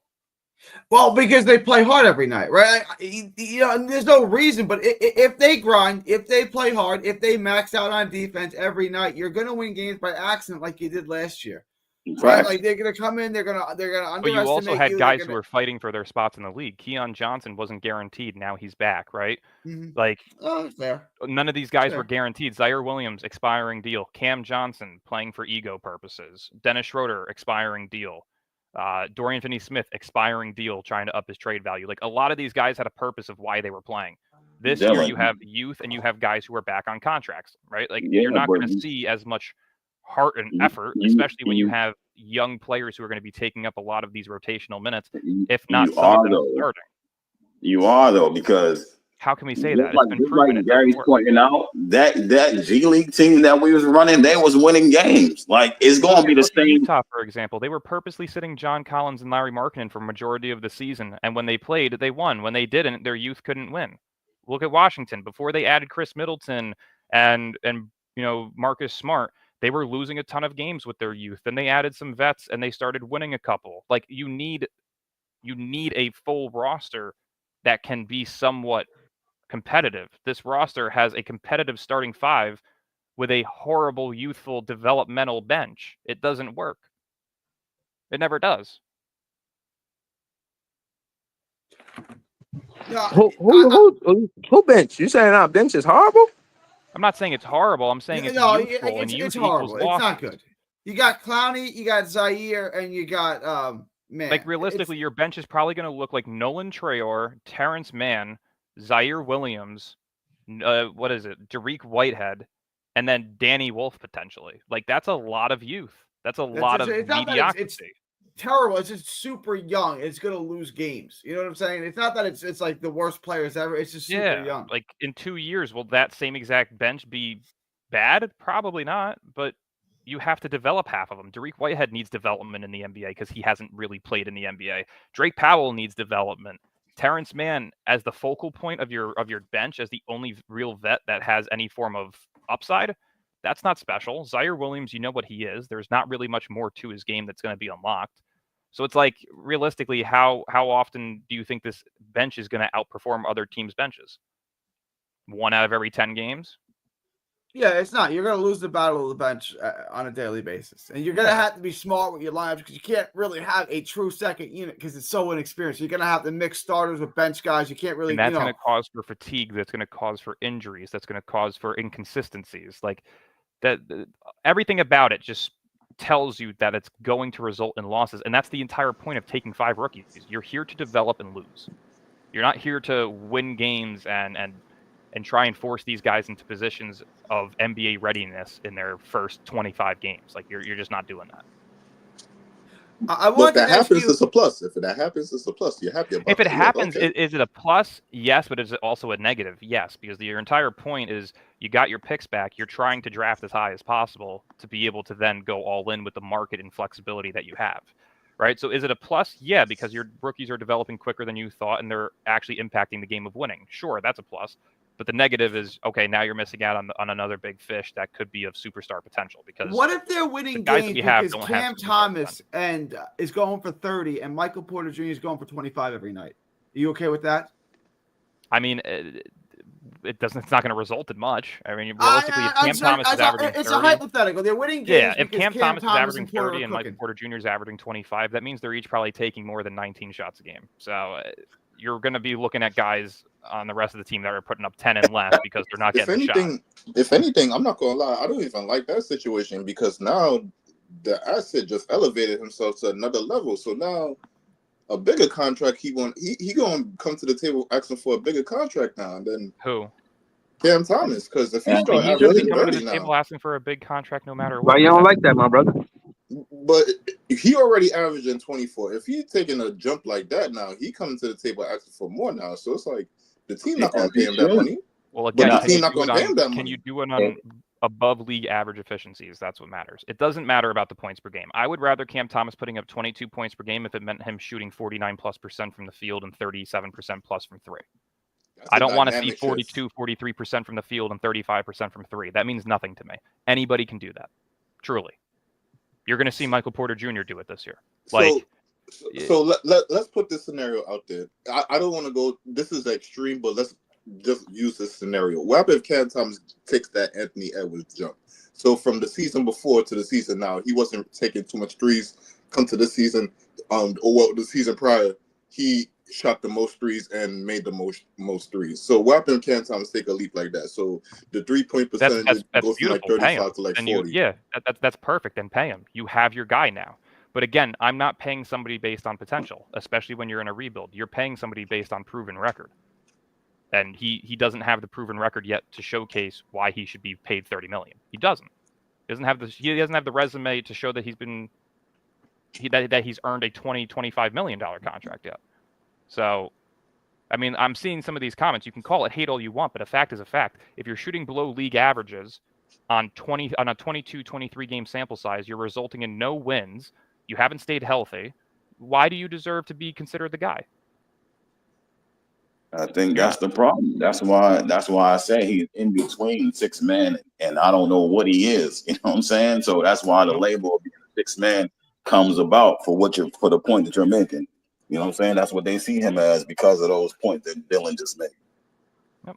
A: Well, because they play hard every night, right? And there's no reason, but if they grind, if they play hard, if they max out on defense every night, you're going to win games by accident like you did last year. Right? They're going to come in, they're going to underestimate.
C: But you also had guys who were fighting for their spots in the league. Keon Johnson wasn't guaranteed. Now he's back, right?
A: Mm-hmm. Fair.
C: None of these guys were guaranteed. Zaire Williams, expiring deal. Cam Johnson, playing for ego purposes. Dennis Schroeder, expiring deal. Dorian Finney-Smith, expiring deal, trying to up his trade value. A lot of these guys had a purpose of why they were playing. This year, you have youth and you have guys who are back on contracts, right? You're not going to see as much heart and effort, especially when you have young players who are going to be taking up a lot of these rotational minutes, if not some of them starting.
F: You are, though, because
C: how can we say that? It's been proven.
F: Gary's pointing out, that G League team that we was running, they was winning games. It's going to be the same.
C: Utah, for example, they were purposely sitting John Collins and Larry Markkinen for majority of the season, and when they played, they won. When they didn't, their youth couldn't win. Look at Washington. Before they added Chris Middleton and Marcus Smart, they were losing a ton of games with their youth. Then they added some vets and they started winning a couple. You need a full roster that can be somewhat competitive. This roster has a competitive starting 5 with a horrible youthful developmental bench. It doesn't work. It never does.
B: Who bench? You saying our bench is horrible?
C: I'm not saying it's horrible. I'm saying it's youthful, and youth
A: it's horrible.
C: It's
A: not good. You got Clowney, you got Zaire, and you got man.
C: Realistically, your bench is probably going to look like Nolan Traore, Terrence Mann, Zaire Williams, Dariq Whitehead, and then Danny Wolf potentially. That's a lot of youth. That's a lot of mediocrity.
A: It's terrible. It's just super young. It's going to lose games. You know what I'm saying? It's not that it's like the worst players ever. It's just super young.
C: In 2 years, will that same exact bench be bad? Probably not. But you have to develop half of them. Dariq Whitehead needs development in the NBA because he hasn't really played in the NBA. Drake Powell needs development. Terrence Mann as the focal point of your bench, as the only real vet that has any form of upside, that's not special. Zaire Williams, you know what he is. There's not really much more to his game that's going to be unlocked. So it's realistically, how often do you think this bench is going to outperform other teams' benches? 1 out of every 10 games?
A: Yeah, it's not. You're going to lose the battle of the bench on a daily basis. And you're going to have to be smart with your lineups because you can't really have a true second unit because it's so inexperienced. You're going to have to mix starters with bench guys. You can't really,
C: and that's going to cause for fatigue. That's going to cause for injuries. That's going to cause for inconsistencies. Like that, everything about it just tells you that it's going to result in losses. And that's the entire point of taking 5 rookies. You're here to develop and lose. You're not here to win games and try and force these guys into positions of NBA readiness in their first 25 games. Like you're just not doing that.
E: But if that happens, it's a plus. If that happens, it's a plus. You're happy about it.
C: If it happens,
E: okay.
C: is it a plus? Yes, but is it also a negative? Yes, because your entire point is you got your picks back. You're trying to draft as high as possible to be able to then go all in with the market and flexibility that you have. Right? So is it a plus? Yeah, because your rookies are developing quicker than you thought and they're actually impacting the game of winning. Sure, that's a plus. But the negative is, okay, now you're missing out on another big fish that could be of superstar potential. Because
A: what if they're winning games because Cam Thomas is going for 30 and Michael Porter Jr. is going for 25 every night? Are you okay with that?
C: I mean, it doesn't. It's not going to result in much. I mean, realistically, if Cam Thomas is averaging 30,
A: it's a hypothetical. They're winning games.
C: Yeah, if Cam Thomas is averaging 30 and
A: Michael
C: Michael Porter Jr. is averaging 25, that means they're each probably taking more than 19 shots a game. So you're going to be looking at guys on the rest of the team that are putting up 10 and less because they're not getting the shot.
E: If anything, I'm not going to lie. I don't even like that situation because now the asset just elevated himself to another level. So now a bigger contract, he going to come to the table asking for a bigger contract now. And then
C: who?
E: Cam Thomas, because if he
C: start
E: averaging 30
C: to the table asking for a big contract no matter what.
B: Why you don't like that, my brother?
E: But he already averaging 24. If he's taking a jump like that now, he coming to the table asking for more now. So it's like the team not going to pay him that money.
C: Well, again,
E: but the team not going to pay him that money.
C: Can you do it on above league average efficiencies? That's what matters. It doesn't matter about the points per game. I would rather Cam Thomas putting up 22 points per game if it meant him shooting 49+% from the field and 37% plus from 3. I don't want to see 42, 43% from the field and 35% from 3. That means nothing to me. Anybody can do that. Truly. You're going to see Michael Porter Jr. do it this year.
E: So let's put this scenario out there. I don't want to go, this is extreme, but let's just use this scenario. What happens if Cam Thomas takes that Anthony Edwards jump? So from the season before to the season now, he wasn't taking too much threes. Come to this season, the season prior, he shot the most threes and made the most threes. So what happens if Cam Thomas take a leap like that? So the 3-point percentage goes from like 35 to like 40.
C: That's perfect. Then pay him. You have your guy now. But again, I'm not paying somebody based on potential, especially when you're in a rebuild. You're paying somebody based on proven record. And he doesn't have the proven record yet to showcase why he should be paid $30 million. He doesn't. He doesn't have the resume to show that he's earned a $20-25 million contract yet. So, I mean, I'm seeing some of these comments. You can call it hate all you want, but a fact is a fact. If you're shooting below league averages on a 22, 23 game sample size, you're resulting in no wins. You haven't stayed healthy. Why do you deserve to be considered the guy?
F: I think that's the problem. That's why I say he's in between 6 men, and I don't know what he is. You know what I'm saying? So that's why the label of being a 6 man comes about for the point that you're making. You know what I'm saying? That's what they see him as because of those points that Dylan just made.
C: Yep.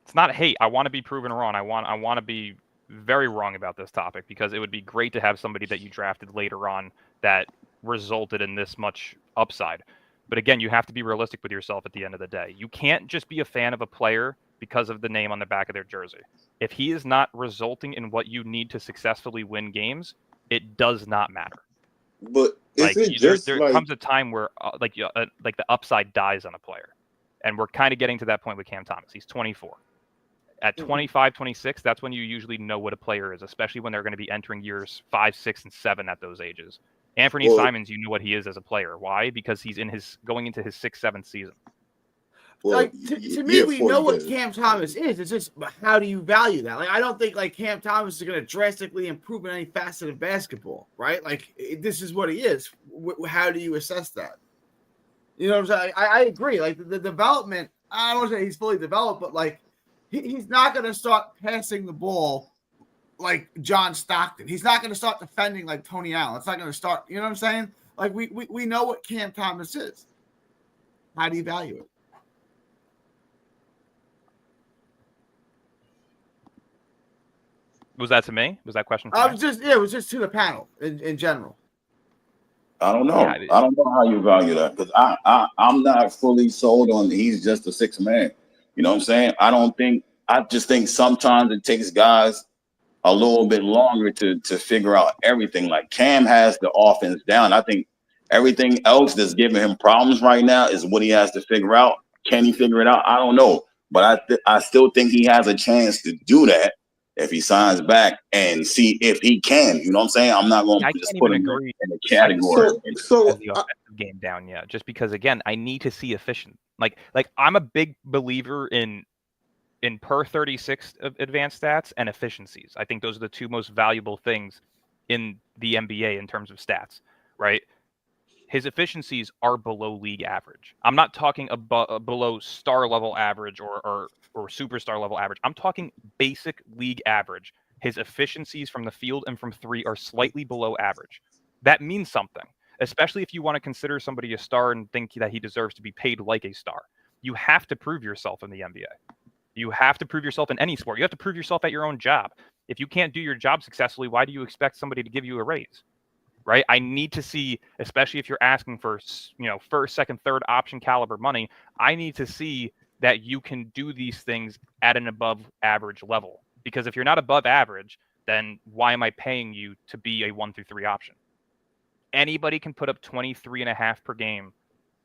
C: It's not hate. I want to be proven wrong. I want to be very wrong about this topic because it would be great to have somebody that you drafted later on that resulted in this much upside. But again, you have to be realistic with yourself at the end of the day. You can't just be a fan of a player because of the name on the back of their jersey. If he is not resulting in what you need to successfully win games, it does not matter.
E: But there
C: comes a time where the upside dies on a player. And we're kind of getting to that point with Cam Thomas. He's 24. At 25, 26, that's when you usually know what a player is, especially when they're going to be entering years 5, 6, and 7 at those ages. Anthony Simons, you know what he is as a player. Why? Because he's going into his 6th, 7th season.
A: Well, to me, we know what Cam Thomas is. It's just how do you value that? Like, I don't think Cam Thomas is going to drastically improve in any facet of basketball, right? Like, this is what he is. How do you assess that? You know what I'm saying? I agree. Like the development, I don't want to say he's fully developed, but he's not going to start passing the ball like John Stockton. He's not going to start defending like Tony Allen. It's not going to start. You know what I'm saying? Like we know what Cam Thomas is. How do you value it?
C: Was that to me? Was that question?
A: I was just, it was just to the panel in general.
F: I don't know.
C: Yeah,
F: I don't know how you value that because I'm not fully sold on he's just a sixth man. You know what I'm saying? I just think sometimes it takes guys a little bit longer to figure out everything. Like Cam has the offense down. I think everything else that's giving him problems right now is what he has to figure out. Can he figure it out? I don't know. But I still think he has a chance to do that if he signs back and see if he can. You know what I'm saying? I'm not going
C: I
F: to just
C: can't
F: put
C: even
F: him
C: agree.
F: in the category.
C: Has the offensive game down yet? Just because, again, I need to see efficient. Like I'm a big believer in per 36 advanced stats and efficiencies. I think those are the two most valuable things in the NBA in terms of stats, right? His efficiencies are below league average. I'm not talking below star level average or superstar level average. I'm talking basic league average. His efficiencies from the field and from three are slightly below average. That means something, especially if you want to consider somebody a star and think that he deserves to be paid like a star. You have to prove yourself in the NBA. You have to prove yourself in any sport. You have to prove yourself at your own job. If you can't do your job successfully, why do you expect somebody to give you a raise? Right? I need to see, especially if you're asking for, first, second, third option caliber money, I need to see that you can do these things at an above average level. Because if you're not above average, then why am I paying you to be a 1 through 3 option? Anybody can put up 23.5 per game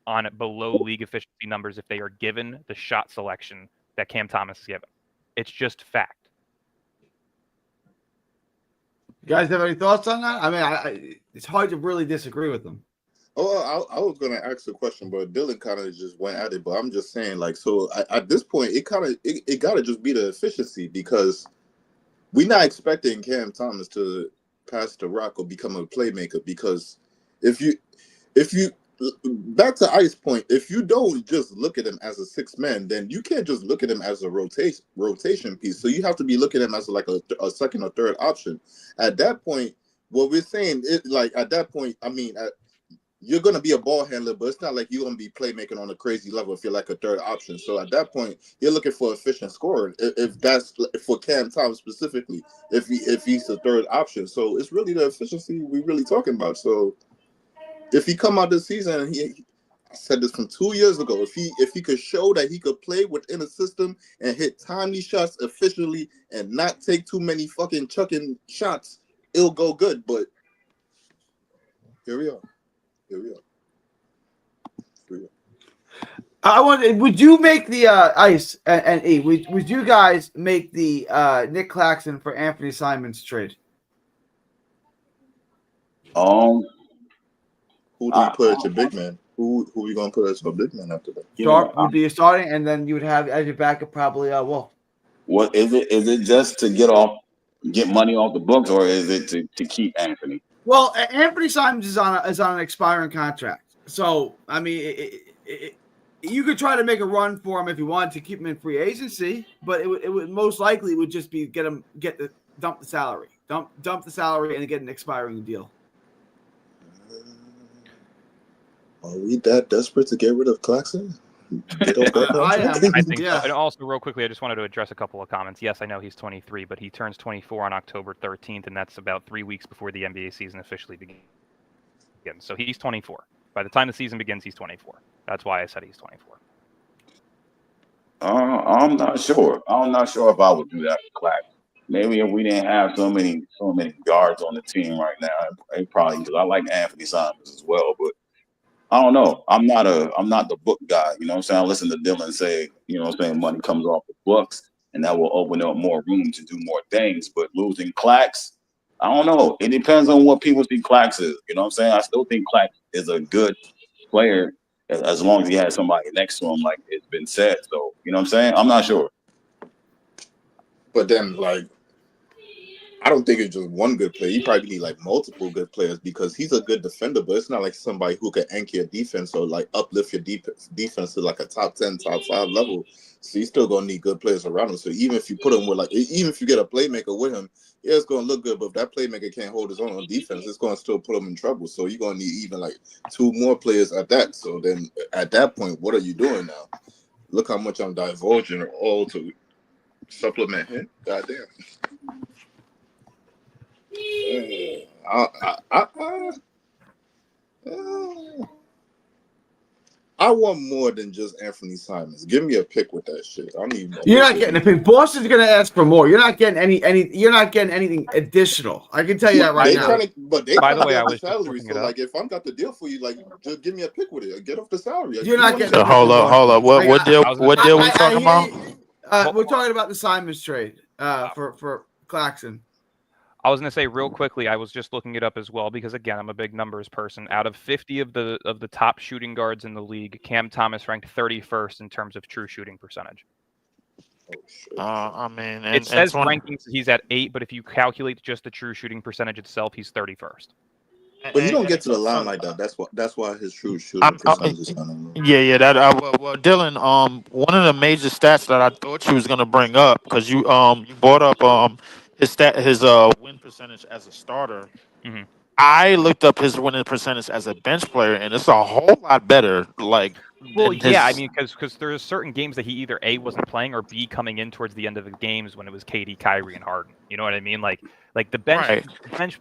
C: on below league efficiency numbers if they are given the shot selection that Cam Thomas is given. It's just fact.
A: You guys have any thoughts on that? I mean, it's hard to really disagree with them.
E: Oh, I was gonna ask a question, but Dylan kind of just went at it. But I'm just saying, like, so at this point, it gotta just be the efficiency because we're not expecting Cam Thomas to pass the rock or become a playmaker. Because if you back to Ice point, if you don't just look at him as a sixth man, then you can't just look at him as a rotation piece. So you have to be looking at him as like a second or third option. At that point, what we're saying is like at that point, I mean. You're going to be a ball handler, but it's not like you're going to be playmaking on a crazy level if you're like a third option. So at that point, you're looking for efficient scorer. If that's for Cam Thomas specifically, if he's the third option. So it's really the efficiency we're really talking about. So if he come out this season, and I said this from 2 years ago, if he could show that he could play within a system and hit timely shots efficiently and not take too many fucking chucking shots, it'll go good. But here we are.
A: Would you make the Ice and E? Would you guys make the Nick Claxton for Anthony Simons trade?
E: Who do you put as your big man? Who are you gonna put as your big man after that?
A: Sharp would be your starting, and then you would have as your backup probably Wolf.
F: What is it? Is it just to get money off the books, or is it to keep Anthony?
A: Well, Anthony Simons is on an expiring contract, so I mean, you could try to make a run for him if you wanted to keep him in free agency, but it would most likely would just be dump the salary, dump the salary, and get an expiring deal.
E: Are we that desperate to get rid of Claxton?
A: I am.
C: I think so. And also, real quickly, I just wanted to address a couple of comments. Yes, I know he's 23, but he turns 24 on October 13th, and that's about 3 weeks before the NBA season officially begins. So he's 24. By the time the season begins, he's 24. That's why I said he's 24.
F: I'm not sure. I'm not sure if I would do that for Claxton. Maybe if we didn't have so many guards on the team right now, it probably, because I like Anthony Simons as well, but I don't know. I'm not the book guy. You know what I'm saying? I listen to Dylan say, you know what I'm saying, money comes off the books and that will open up more room to do more things. But losing Clax, I don't know. It depends on what people see Clax is. You know what I'm saying? I still think Clax is a good player as long as he has somebody next to him, like it's been said. So, you know what I'm saying? I'm not sure.
E: But then, like, I don't think it's just one good player. You probably need like multiple good players because he's a good defender, but it's not like somebody who can anchor your defense or like uplift your defense to like a top 10, top 5 level. So you still gonna need good players around him. So even if you put him with even if you get a playmaker with him, yeah, it's gonna look good. But if that playmaker can't hold his own on defense, it's gonna still put him in trouble. So you're gonna need even like 2 more players at that. So then at that point, what are you doing now? Look how much I'm divulging all to supplement him. Goddamn. I want more than just Anthony Simons. Give me a pick with that shit. I need.
A: You're not getting a pick. Boston's going to ask for more. You're not getting any. You're not getting anything additional. I can tell you that right now.
E: They
C: By
E: trying
C: the
E: to
C: way,
E: get
C: I
E: off the
C: was just
E: salary.
C: looking
E: So
C: it up.
E: like, if I'm got the deal for you, like, just give me a pick with it. Get off the salary.
A: You're not getting.
G: So hold up. What deal? What deal we talking about?
A: We're talking about the Simons trade for Claxton.
C: I was going to say real quickly, I was just looking it up as well because again, I'm a big numbers person. Out of 50 of the top shooting guards in the league, Cam Thomas ranked 31st in terms of true shooting percentage.
G: I mean,
C: It says rankings he's at 8, but if you calculate just the true shooting percentage itself, he's 31st.
E: But he don't get to the line like that. That's why his true shooting percentage is kind of low.
G: Yeah. Well, Dylan. One of the major stats that I thought you was gonna bring up because you brought up his win percentage as a starter.
C: Mm-hmm.
G: I looked up his winning percentage as a bench player, and it's a whole lot better.
C: Well, yeah, I mean, because there's certain games that he either A, wasn't playing, or B, coming in towards the end of the games when it was KD, Kyrie, and Harden. You know what I mean? Like the bench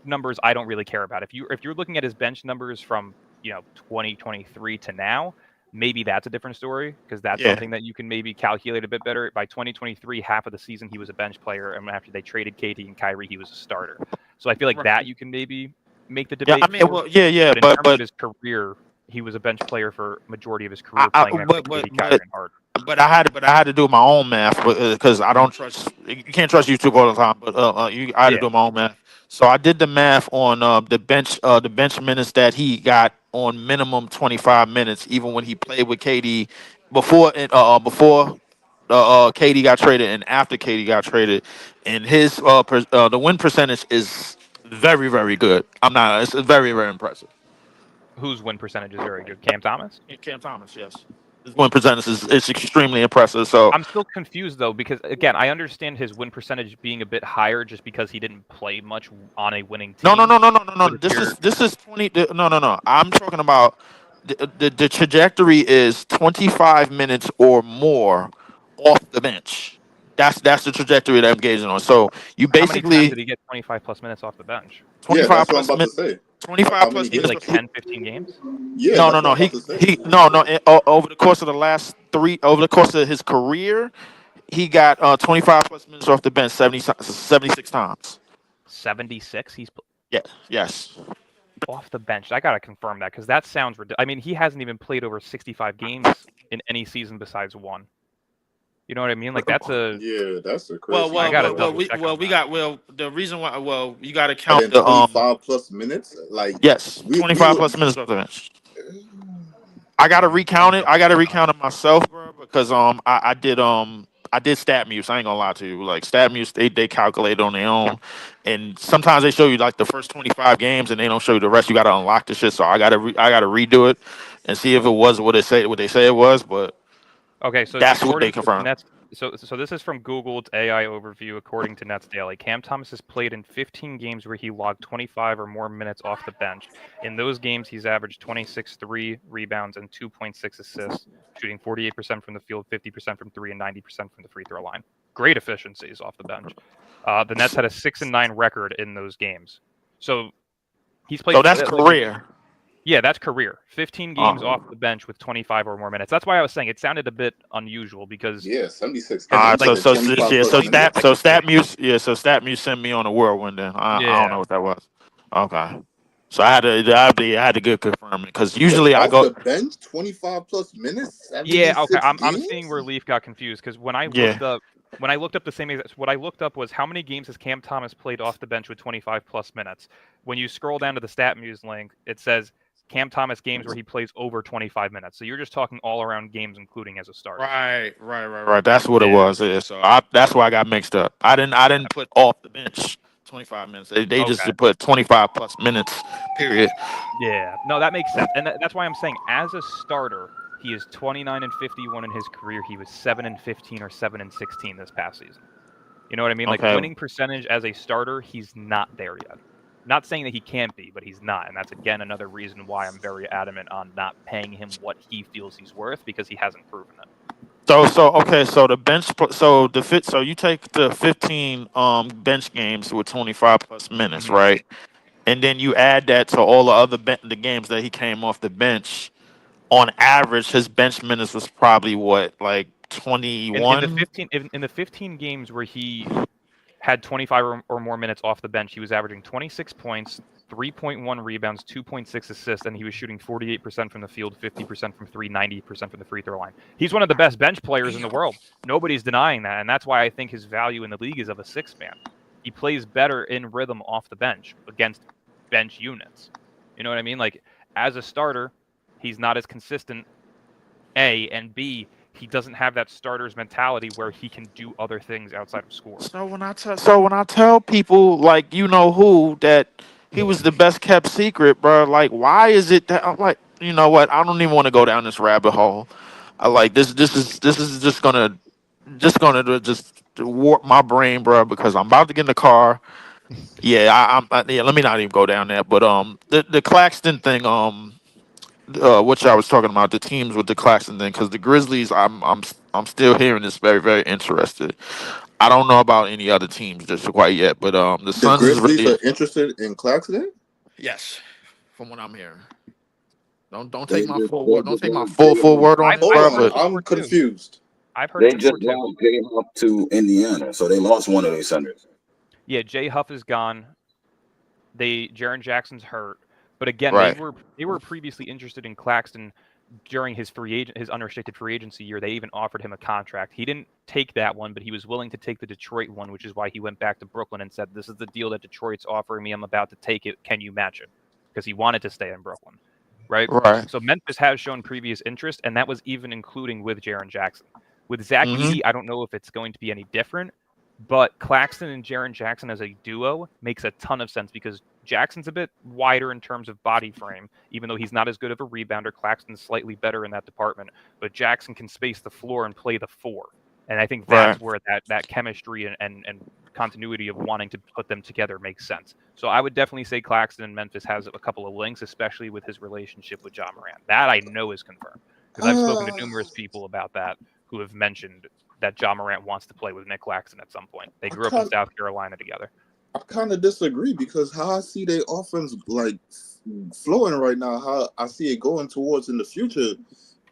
C: numbers, I don't really care about. If you're looking at his bench numbers from 2023 to now, maybe that's a different story because that's something that you can maybe calculate a bit better. By 2023, half of the season he was a bench player, and after they traded KD and Kyrie, he was a starter. So I feel like that you can maybe make the debate.
G: Yeah, I mean,
C: But in terms of his career, he was a bench player for majority of his career, playing next to KD, Kyrie, and Harden.
G: But I had to do my own math because I don't trust. You can't trust YouTube all the time. But I had to do my own math. So I did the math on the bench minutes that he got on minimum 25 minutes, even when he played with KD before KD got traded and after KD got traded, and his the win percentage is very, very good. It's very, very impressive.
C: Whose win percentage is very good? Cam Thomas?
G: Cam Thomas, yes. His win percentage is extremely impressive. So
C: I'm still confused though because again, I understand his win percentage being a bit higher just because he didn't play much on a winning team.
G: No. This is 20. No. I'm talking about the trajectory is 25 minutes or more off the bench. That's the trajectory that I'm gauging on. So you
C: How many
G: basically
C: times did he get 25 plus minutes off the bench?
G: 25
E: that's
G: plus
E: what I'm about to say.
G: 25 plus
C: Maybe
G: minutes.
C: like 10, 15 games?
G: No. Over the course of the last over the course of his career, he got 25 plus minutes off the bench 76 times.
C: 76?
G: Yes.
C: Off the bench. I gotta confirm that because that sounds ridiculous. I mean, he hasn't even played over 65 games in any season besides one. You know what I mean? Like that's a
E: crazy.
G: The reason why you gotta count
E: the 25 plus minutes. Like
G: 25 plus minutes off the bench. I gotta recount it. I gotta recount it myself, bro, because I did StatMuse. I ain't gonna lie to you. Like StatMuse, they calculate on their own, and sometimes they show you like the first 25 games, and they don't show you the rest. You gotta unlock the shit. So I gotta redo it and see if it was what they say it was. But
C: okay, so
G: that's what they confirmed.
C: So this is from Google. It's AI overview. According to Nets Daily, Cam Thomas has played in 15 games where he logged 25 or more minutes off the bench. In those games, he's averaged 26, 3 rebounds, and 2.6 assists, shooting 48% from the field, 50% from 3, and 90% from the free throw line. Great efficiencies off the bench. The Nets had a 6-9 record in those games. So he's played.
G: So that's career.
C: Yeah, that's career. 15 games off the bench with 25 or more minutes. That's why I was saying it sounded a bit unusual because
E: 76.
G: So StatMuse sent me on a whirlwind. Then I don't know what that was. Okay, so I had to get confirmed because usually I go
E: the bench 25 plus minutes.
C: Yeah, okay. I'm seeing where Leaf got confused because when I looked up. When I looked up the same exact, what I looked up was how many games has Cam Thomas played off the bench with 25 plus minutes. When you scroll down to the StatMuse link, it says Cam Thomas games where he plays over 25 minutes. So you're just talking all around games, including as a starter.
G: Right. That's what it was. Yeah, so that's why I got mixed up. I didn't put off the bench 25 minutes. They just put 25 plus minutes. Period.
C: Yeah. No, that makes sense, and that's why I'm saying as a starter. He is 29-51 in his career. He was 7-15 or 7-16 this past season. You know what I mean? Like winning percentage as a starter, he's not there yet. Not saying that he can't be, but he's not. And that's again another reason why I'm very adamant on not paying him what he feels he's worth because he hasn't proven it.
G: So the so you take the 15 bench games with 25 plus minutes,
C: Mhm.
G: right? And then you add that to all the other the games that he came off the bench. On average, his bench minutes was probably what, like
C: In the
G: 21.
C: 15 in the 15 games where he had 25 or more minutes off the bench, he was averaging 26 points, 3.1 rebounds, 2.6 assists, and he was shooting 48% from the field, 50% from three, 90% from the free throw line. He's one of the best bench players in the world. Nobody's denying that, and that's why I think his value in the league is of a six man. He plays better in rhythm off the bench against bench units. You know what I mean? Like as a starter, he's not as consistent. A and B, he doesn't have that starter's mentality where he can do other things outside of score.
G: So when I tell people like you know who that he was the best kept secret, bro. Like, why is it that I'm like, you know what? I don't even want to go down this rabbit hole. I like this. This is just warp my brain, bro. Because I'm about to get in the car. Yeah, yeah. Let me not even go down there. But the Claxton thing. Which I was talking about the teams with the Claxton thing, because the Grizzlies, I'm still hearing this very very interested. I don't know about any other teams just quite yet, but the
E: The
G: Suns is
E: Grizzlies
G: really
E: are interested in Claxton.
G: yes, from what I'm hearing. Don't
F: They
G: take my
F: just
G: full
F: they
G: word. Don't
F: just
G: take my
F: lost
G: full word on it,
E: Hold
C: I've
G: bro.
C: heard
E: on,
G: But
C: it
E: I'm
C: before too.
E: confused.
C: I've heard it
F: they just
C: before too.
F: lost J Hop to Indiana, so they lost one of their centers.
C: Yeah, Jay Huff is gone. Jaron Jackson's hurt, but again,
G: right,
C: they were previously interested in Claxton during his unrestricted free agency year. They even offered him a contract. He didn't take that one, but he was willing to take the Detroit one, which is why he went back to Brooklyn and said, "This is the deal that Detroit's offering me. I'm about to take it. Can you match it?" Because he wanted to stay in Brooklyn, right?
G: right.
C: So Memphis has shown previous interest, and that was even including with Jaron Jackson. With Zach
G: Mm-hmm.
C: Edey, I don't know if it's going to be any different, but Claxton and Jaron Jackson as a duo makes a ton of sense because Jackson's a bit wider in terms of body frame, even though he's not as good of a rebounder. Claxton's slightly better in that department, but Jackson can space the floor and play the four. And I think
G: Right.
C: that's where that chemistry and continuity of wanting to put them together makes sense. So I would definitely say Claxton and Memphis has a couple of links, especially with his relationship with John Morant. That I know is confirmed because I've spoken to
E: Uh,
C: numerous people about that who have mentioned that John Morant wants to play with Nick Claxton at some point. They
E: I
C: grew up in
E: can't.
C: South Carolina together.
E: I kind of disagree because how I see their offense like flowing right now, how I see it going towards in the future,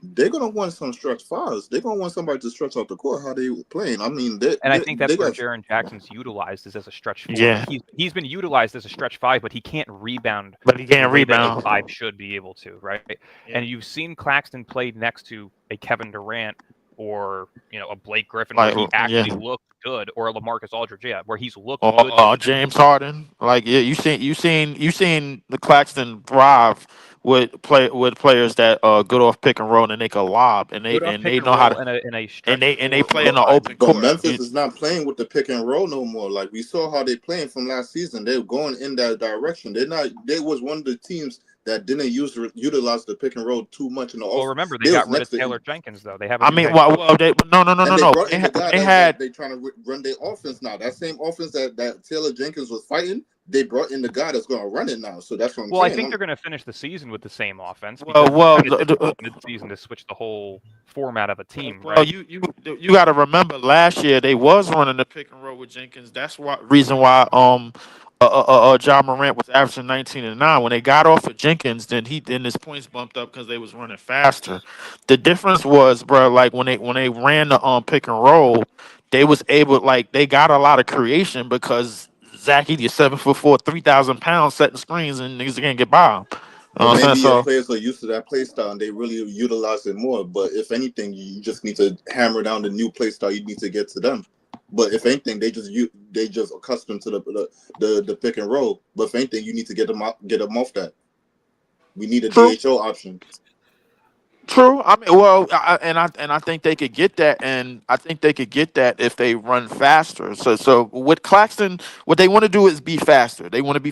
E: they're gonna want some stretch fives. They're gonna want somebody to stretch out the court how they were playing. I mean,
C: And I think that's
E: they
C: where
E: got
C: Jaron Jackson's utilized is as a stretch four.
G: Yeah,
C: Like he's been utilized as a stretch five, but he can't rebound
G: but he
C: the
G: can't
C: way that a
G: rebound.
C: five should be able to, right?
G: Yeah.
C: And you've seen Claxton play next to a Kevin Durant or a Blake Griffin where
G: Like
C: he actually
G: yeah.
C: looked good, or a LaMarcus Aldridge, yeah, where he's looked
G: Or
C: good defensively.
G: James Harden. Like yeah, you seen the Claxton thrive with players that good off pick and roll and they can lob and they
C: Good off
G: and
C: pick
G: they
C: and
G: know how
C: roll
G: to
C: in a
G: and
C: stretch
G: they
C: four
G: play
C: or a
G: in the
C: five.
G: open
E: But
G: court.
E: Memphis is not playing with the pick and roll no more. Like we saw how they playing from last season. They're going in that direction. They're not. They was one of the teams that didn't utilize the pick and roll too much in the
C: Well,
E: off.
C: remember they
E: They was
C: got rid
E: next
C: of
E: to
C: Taylor Jenkins though. They have a
G: I
C: new
G: mean,
C: head coach.
G: well, they no,
E: and they
G: no.
E: brought in the guy
G: They
E: that
G: had
E: they trying to run their offense now. That same offense that Taylor Jenkins was fighting, they brought in the guy that's going to run it now. So that's what I'm
C: Well, I
E: saying.
C: think they're going to finish the season with the same offense
G: well,
C: because it's
G: well,
C: kind of difficult mid-season to switch the whole format of a team,
G: well.
C: right?
G: You got to remember last year they was running the pick and roll with Jenkins. That's why reason why John Morant was averaging 19 and 9. When they got off of Jenkins, then his points bumped up because they was running faster. The difference was, bro, like when they ran the pick and roll, they was able like they got a lot of creation because Zach Edey is 7'4", 3,000 pounds setting screens and niggas can't get by him. You know
E: But
G: what I'm saying?
E: maybe your
G: So
E: players are used to that play style and they really utilize it more. But if anything, you just need to hammer down the new play style. You need to get to them. But if anything, they just accustomed to the pick and roll. But if anything, you need to get them off that. We need a
G: true.
E: DHO option.
G: True. I mean, well, I think they could get that, and I think they could get that if they run faster. So with Claxton, what they want to do is be faster. They want to be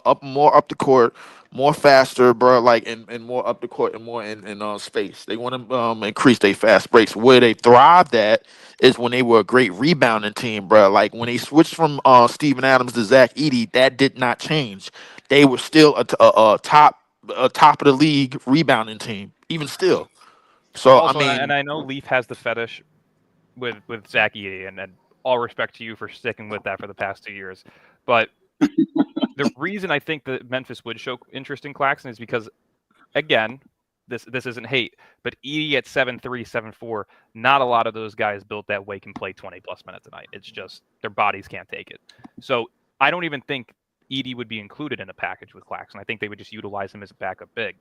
G: up more up the court, more faster, bro. Like and more up the court and more in space. They want to increase their fast breaks. Where they thrived at is when they were a great rebounding team, bro. Like when they switched from Steven Adams to Zach Edey, that did not change. They were still a top of the league rebounding team, even still. So
C: Also,
G: I mean,
C: and I know Leaf has the fetish with Zach Edey, and all respect to you for sticking with that for the past 2 years. But the reason I think that Memphis would show interest in Claxton is because, again, this isn't hate, but Edey at 7'3", 7'4", not a lot of those guys built that way can play 20 plus minutes a night. It's just their bodies can't take it. So I don't even think Edey would be included in a package with Claxton. I think they would just utilize him as a backup big,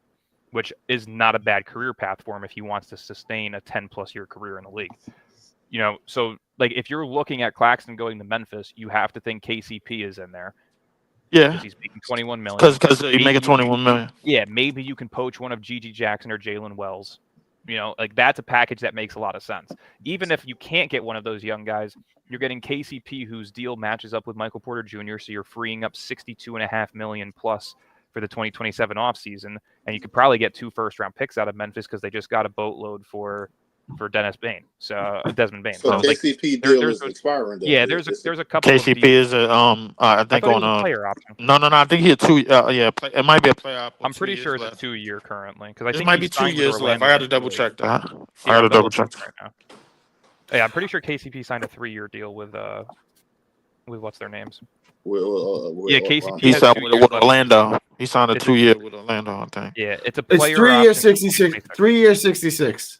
C: which is not a bad career path for him if he wants to sustain a 10-plus year career in the league. You know, so like if you're looking at Claxton going to Memphis, you have to think KCP is in there
G: yeah,
C: because he's making 21 million.
G: because he making 21 million.
C: Yeah, maybe you can poach one of Gigi Jackson or Jalen Wells. You know, like that's a package that makes a lot of sense. Even if you can't get one of those young guys, you're getting KCP, whose deal matches up with Michael Porter Jr., so you're freeing up $62.5 million plus for the 2027 offseason, and you could probably get 2 first-round picks out of Memphis because they just got a boatload for Desmond Bain.
E: So
C: So like,
E: KCP deal is expiring. Then.
C: yeah, there's a couple of
G: KCP
C: deals.
G: is a I
C: I
G: think
C: thought he
G: on
C: was a
G: a
C: player option.
G: no. I think he had 2. It might be a player option.
C: I'm pretty sure it's a 2-year currently because I
G: It
C: think
G: might
C: he
G: be 2
C: signed with
G: years left. I
C: Orlando
G: got to double
C: early.
G: check that. I
C: Yeah,
G: got to
C: I'll
G: double check.
C: right now. Yeah, I'm pretty sure KCP signed a 3-year deal with what's their names? Yeah, KCP
G: He
C: has
G: signed
C: 2
G: with
C: years left.
G: Orlando. He signed a
C: It's
G: 2-year with Orlando, I think.
C: Yeah, it's a
A: It's
C: player
A: 3 years,
C: option.
A: 66. 3 years, 66.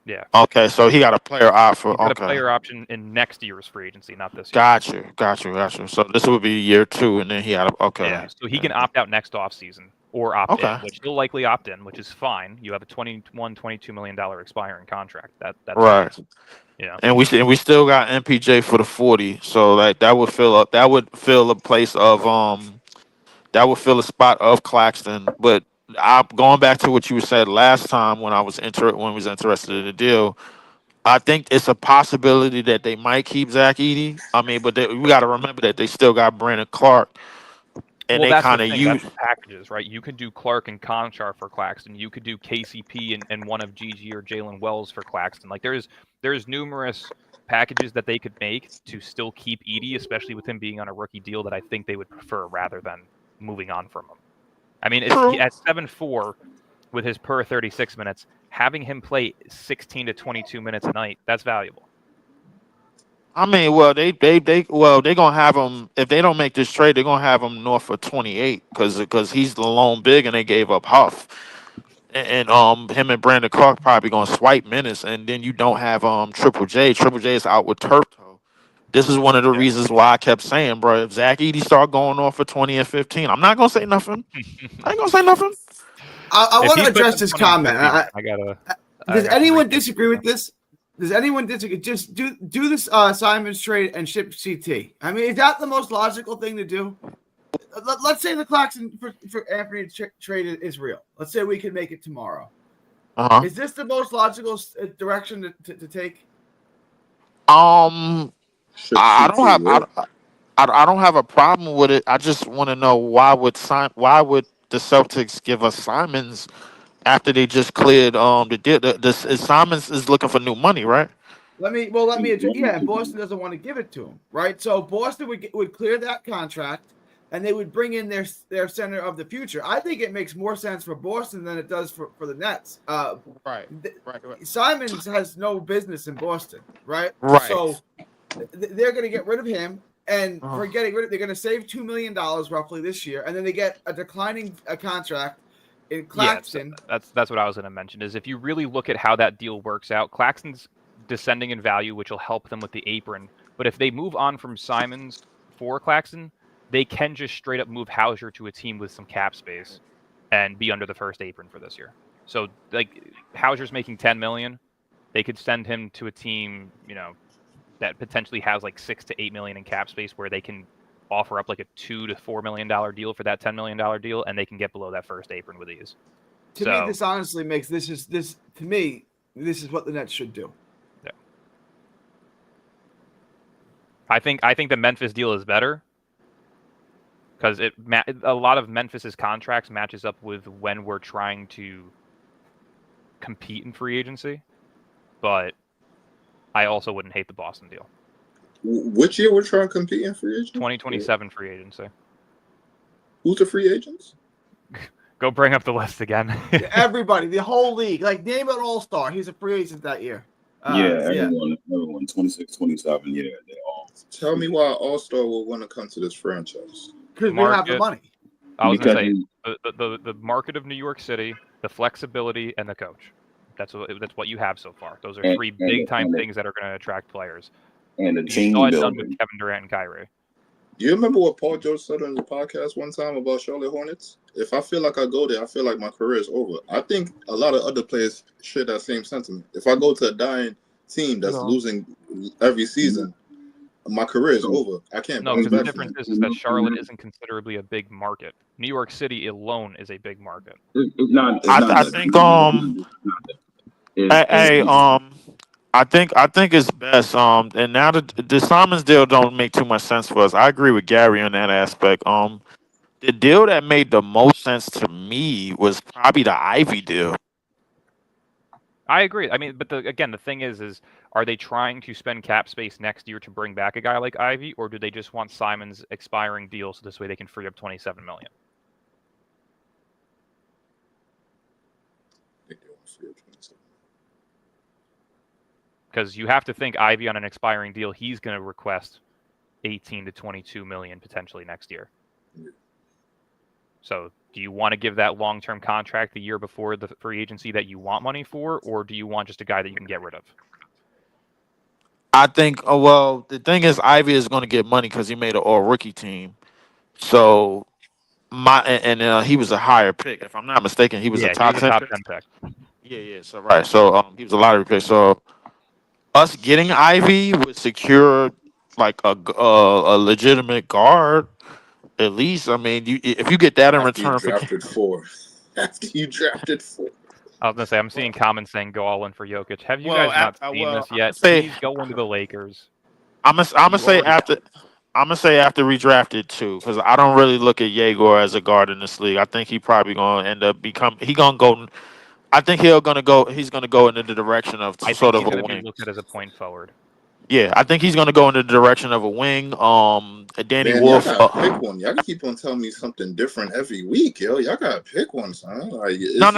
C: Yeah,
G: Okay, so he got a player offer.
C: he's got a
G: Okay,
C: player option in next year's free agency, not this year.
G: got you. So this would be year 2, and then he had a okay.
C: Yeah, so he can opt out next offseason or opt
G: Okay.
C: in, which he'll likely opt in, which is fine. You have a $22 million expiring contract. That's
G: Right.
C: Nice. You know,
G: And we still got MPJ for the 40, so that would fill a place of that would fill a spot of Claxton. But going back to what you said last time when we was interested in the deal, I think it's a possibility that they might keep Zach Edey. I mean, but we got to remember that they still got Brandon Clark, and
C: well,
G: they
C: that's
G: kind
C: the
G: of
C: thing.
G: use.
C: That's the packages, right? You could do Clark and Conchar for Claxton. You could do KCP and one of Gigi or Jalen Wells for Claxton. Like there's numerous packages that they could make to still keep Edey, especially with him being on a rookie deal, that I think they would prefer rather than moving on from him. I mean,
G: True.
C: at 7'4", with his per 36 minutes, having him play 16 to 22 minutes a night, that's valuable.
G: I mean, well, they gonna have him if they don't make this trade. They're gonna have him north of 28 because he's the lone big, and they gave up Huff, and him and Brandon Clark probably gonna swipe minutes, and then you don't have Triple J. Triple J is out with turf toe. This is one of the reasons why I kept saying, bro, if Zach Edey start going off for 20 and 15, I'm not gonna say nothing. I ain't gonna say nothing.
A: I
C: If
A: want
C: he
A: to
C: puts
A: address
C: in
A: this
C: 20 and
A: comment.
C: 15, I gotta.
A: Does anyone disagree with this? Does anyone disagree? Just do this Simons trade and ship CT. I mean, is that the most logical thing to do? Let's say the Claxton for Anthony trade is real. Let's say we can make it tomorrow. Is this the most logical direction to take?
G: I don't have a problem with it. I just want to know why would the Celtics give us Simons after they just cleared the deal? Simons is looking for new money, right?
A: Let me address, and Boston doesn't want to give it to him, right? So Boston would clear that contract, and they would bring in their center of the future. I think it makes more sense for Boston than it does for the Nets.
G: Right.
A: Simons has no business in Boston, right?
G: Right.
A: So they're going to get rid of him, and for getting rid of, they're going to save $2 million roughly this year, and then they get a declining contract in Claxton.
C: Yeah, that's what I was going to mention. Is if you really look at how that deal works out, Claxton's descending in value, which will help them with the apron. But if they move on from Simons for Claxton, they can just straight up move Hauser to a team with some cap space and be under the first apron for this year. So like Hauser's making $10 million, they could send him to a team, that potentially has like $6 to $8 million in cap space, where they can offer up like a $2 to $4 million deal for that $10 million deal, and they can get below that first apron with ease.
A: To me, this honestly makes this is what the Nets should do.
C: Yeah. I think the Memphis deal is better because a lot of Memphis's contracts matches up with when we're trying to compete in free agency, but I also wouldn't hate the Boston deal.
E: Which year we're trying to compete in free agency?
C: 2027 free agency.
E: Who's the free agents?
C: Go bring up the list again.
A: Everybody, the whole league. Like, name an all-star. He's a free agent that year.
F: Everyone, 26, 27, they all.
E: Tell me why All-Star will want to come to this franchise.
A: Because we have the
C: Market.
A: money.
C: I was going to
F: Because
C: say the market of New York City, the flexibility, and the coach. That's what you have so far. Those are three big time things that are going to attract players.
F: and the
C: You
F: team
C: saw it done
F: building.
C: with Kevin Durant and Kyrie.
E: Do you remember what Paul George said on the podcast one time about Charlotte Hornets? If I feel like I go there, I feel like my career is over. I think a lot of other players share that same sentiment. If I go to a dying team that's losing every season, my career is over. I can't.
C: No, because the difference is that Charlotte isn't considerably a big market. New York City alone is a big market.
G: I think I think it's best. And now the Simons deal don't make too much sense for us. I agree with Gary on that aspect. The deal that made the most sense to me was probably the Ivy deal.
C: I agree. I mean, but the thing is are they trying to spend cap space next year to bring back a guy like Ivy, or do they just want Simon's expiring deal so this way they can free up $27 million? Because you have to think Ivy on an expiring deal, he's going to request 18 to 22 million potentially next year. So do you want to give that long-term contract the year before the free agency that you want money for, or do you want just a guy that you can get rid of?
G: I think. Well, the thing is, Ivy is going to get money because he made an all-rookie team. So he was a higher pick, if I'm not mistaken. He was a top 10
C: pick.
G: Yeah. So right. So he was a lottery pick. So us getting Ivy would secure like a legitimate guard. At least, I mean, if you get that in return
E: for after you drafted 4.
C: I was gonna say I'm seeing comments saying go all in for Jokic. Have you guys not seen this yet? Please go into the Lakers.
G: I'm gonna say after redrafted too, because I don't really look at Yegor as a guard in this league. I think he probably gonna end up I think he's gonna go in the direction of sort of a wing.
C: Be looked at as a point forward.
G: Yeah, I think he's going to go in the direction of a wing. Danny Wolf.
E: Y'all gotta pick one. Y'all keep on telling me something different every week, yo. Y'all gotta pick one, son. Like,
G: No.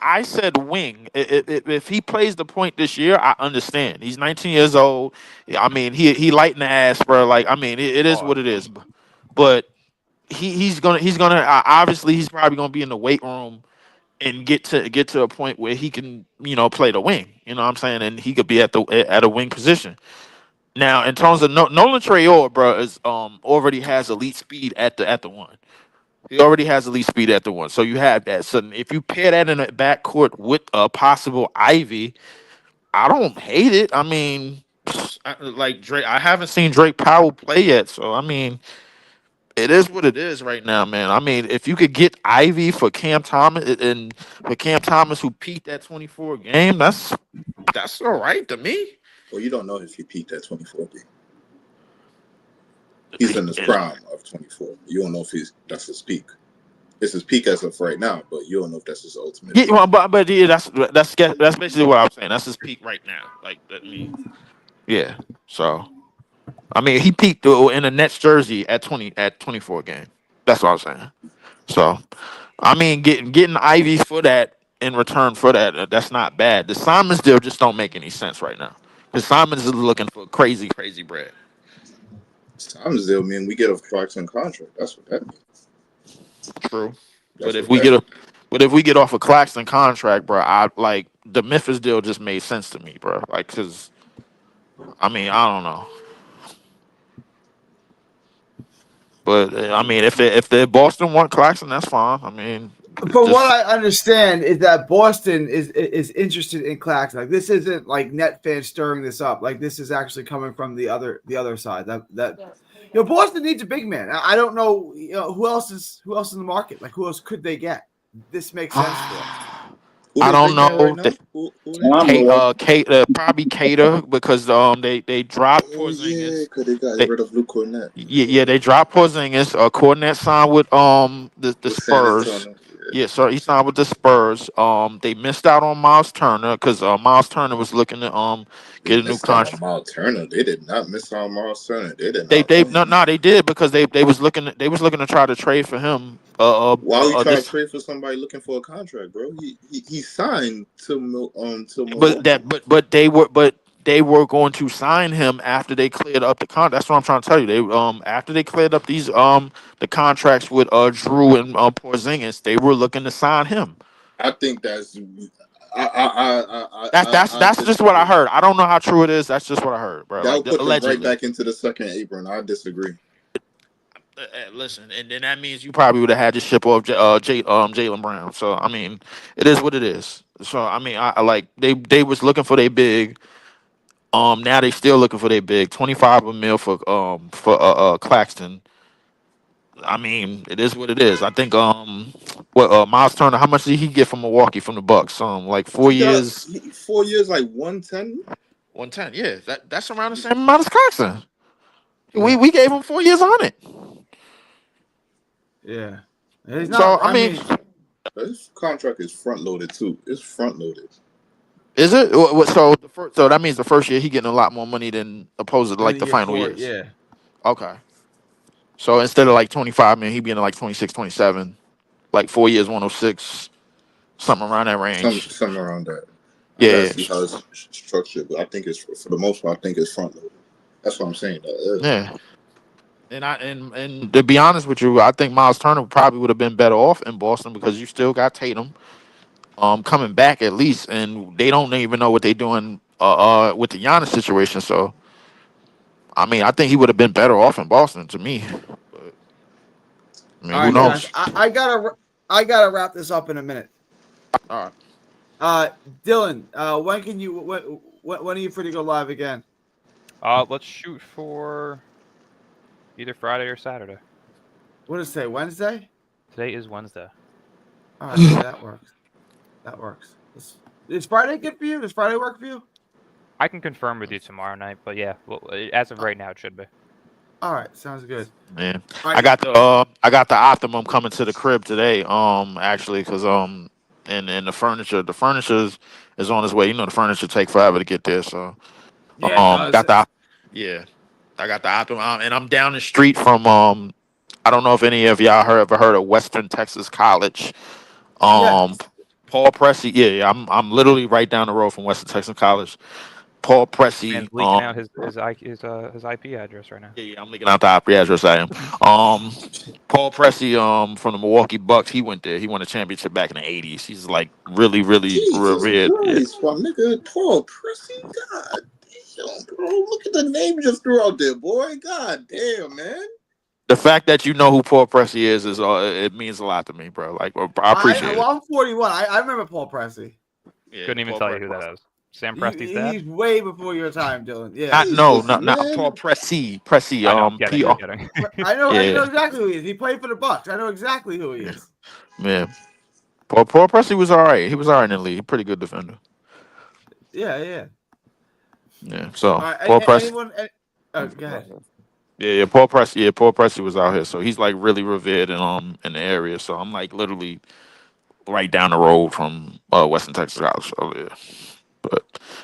G: I said wing. If he plays the point this year, I understand. He's 19 years old. I mean, he light in the ass, bro. Like, I mean, it is what it is. But he's gonna obviously he's probably gonna be in the weight room and get to a point where he can, play the wing. You know what I'm saying? And he could be at a wing position. Now, in terms of Nolan Traore, bro, is already has elite speed at the one. He already has elite speed at the one. So you have that. So if you pair that in a backcourt with a possible Ivy, I don't hate it. I mean, like Drake, I haven't seen Drake Powell play yet, so I mean, it is what it is right now, man. I mean, if you could get Ivy for Cam Thomas and for Cam Thomas who peaked at 24 game, that's all right to me.
E: Well, you don't know if he peaked at 24 game. He's in his prime of 24. You don't know if that's his peak. It's his peak as of right now, but you don't know if that's his ultimate.
G: Yeah, well, but yeah, that's basically what I'm saying. That's his peak right now. Like that means, yeah. So, I mean, he peaked in a Nets jersey at 24 game. That's what I'm saying. So, I mean, getting Ivy for that in return for that, that's not bad. The Simons deal just don't make any sense right now. The Simons is looking for crazy bread.
E: Simons deal mean we get a Clarkson contract. That's what that means.
G: True. But if we get off a Claxton contract, bro, I like the Memphis deal just made sense to me, bro. Like, cause I mean, I don't know. But I mean, if the Boston want Claxton, that's fine. I mean,
A: from what I understand is that Boston is interested in Claxton. Like, this isn't like net fans stirring this up. Like, this is actually coming from the other side. Boston needs a big man. I don't know, who else is in the market. Like, who else could they get? This makes sense for them.
G: I don't know. Probably Cater because they dropped Porzingis.
E: Yeah, because they got rid of Luke Cornett.
G: Yeah, they dropped Porzingis. Cornett signed with the Spurs. Yeah, so he signed with the Spurs. They missed out on Miles Turner because Miles Turner was looking to
E: They
G: get a new
E: missed out on
G: contract.
E: Miles Turner. They did not miss out on Miles Turner. They did
G: They
E: not
G: they
E: want
G: no
E: him.
G: no they did because they was looking to try to trade for him.
E: Why are you trying to
G: This
E: trade for somebody looking for a contract, bro? He signed to
G: but
E: Milwaukee.
G: they were going to sign him after they cleared up the contract. That's what I'm trying to tell you. They after they cleared up these the contracts with Drew and Porzingis, they were looking to sign him.
E: I think that's I
G: That's just what I
E: disagree.
G: heard. I don't know how true it is. That's just what I heard, bro.
E: That
G: Like
E: would put them right
G: allegedly.
E: back into the second apron. I disagree.
G: Listen, and then that means you probably would have had to ship off Jalen Brown. So I mean, it is what it is. So I mean, I like they was looking for their big. Now they still looking for their big 25 a mil for Claxton. I mean, it is what it is. I think what Miles Turner, how much did he get from Milwaukee from the Bucks? Like 4
E: He got
G: years,
E: 4 years, like 110.
G: 110. Yeah, that's around the same amount as Claxton.
A: Yeah.
G: We gave him 4 years on it.
A: Yeah. He's
G: So
A: not.
G: I
A: I
G: mean,
A: mean,
E: His contract is front loaded too. It's front loaded.
G: is it? So so that means the first year he getting a lot more money than opposed to
A: in
G: like
A: the
G: the
A: year
G: final
A: four,
G: years.
A: yeah.
G: Okay. So instead of like 25 man, he getting like 26, 27, like 4 years, 106, something around that range.
E: Something around that. I gotta
G: Yeah,
E: see how it's structured, but I think it's for the most part. I think it's front loaded. That's what I'm saying.
G: yeah. And to be honest with you, I think Miles Turner probably would have been better off in Boston because you still got Tatum coming back at least, and they don't even know what they're doing with the Giannis situation. So I mean, I think he would have been better off in Boston to me. But, I mean,
A: All
G: who
A: right, guys.
G: knows?
A: I gotta wrap this up in a minute.
G: All right.
A: Dylan, when are you free to go live again?
C: Let's shoot for either Friday or Saturday.
A: What is today? Wednesday?
C: Today is Wednesday.
A: All right, yeah, that works. That works. Is Friday good for you? Does Friday work for you?
C: I can confirm with you tomorrow night, but yeah, well, as of right now, it should be.
A: All right, sounds good.
G: Man,
A: All
G: I
A: right,
G: got the Optimum coming to the crib today. Actually, because and the furniture is on its way. You know, the furniture take forever to get there. So
A: yeah, it does.
G: got the yeah, I got the Optimum, and I'm down the street from I don't know if any of y'all ever heard of Western Texas College.
A: Yeah.
G: Paul Pressey. Yeah, I'm literally right down the road from Western Texas College. Paul
C: Man's
G: Pressey.
C: leaking out his IP address right now.
G: Yeah, I'm leaking out the IP address. I am. Paul Pressey, from the Milwaukee Bucks, he went there. He won a championship back in the '80s. He's like really, really
E: Jesus
G: revered. Yeah.
E: Christ, my nigga, Paul Pressey. God damn, bro. Look at the name you just threw out there, boy. God damn, man.
G: The fact that you know who Paul Pressey is it means a lot to me, bro. Like, I appreciate it.
A: I'm 41. I remember Paul Pressey.
G: Yeah,
C: Couldn't even
G: Paul
C: tell you who
G: Pressey.
C: that is. Sam Presti's dad?
A: He's way before your time, Dylan. Yeah.
G: Not
E: Man.
G: Paul Pressey. Pressey.
C: I know, I'm kidding. I'm
G: PR.
C: kidding.
A: I know
G: Yeah.
A: exactly who he is. He played for the Bucks. I know exactly who he is.
G: Man, Paul Pressey was all right. He was all right in the league. Pretty good defender.
A: Yeah.
G: Yeah. So
A: All right.
G: Paul Pressey.
A: Oh, go ahead.
G: Yeah, Paul Pressey. Yeah, Paul Pressey was out here, so he's like really revered in the area. So I'm like literally right down the road from Western Texas College. So yeah,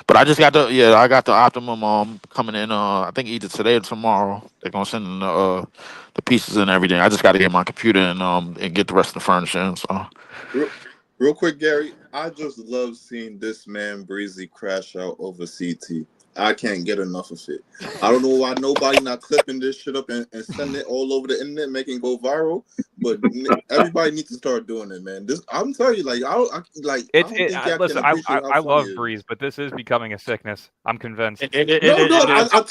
G: but I just got I got the Optimum coming in. I think either today or tomorrow. They're gonna send in the pieces and everything. I just got to get my computer and get the rest of the furniture. In, so
E: Real quick, Gary, I just love seeing this man Breezy crash out over CT. I can't get enough of it. I don't know why nobody not clipping this shit up and sending it all over the internet, making it go viral. But everybody needs to start doing it, man. I'm telling you, like, I don't think y'all
C: Listen,
E: can appreciate how
C: I
E: funny
C: love
E: it is.
C: Breeze, but this is becoming a sickness. I'm convinced.
E: I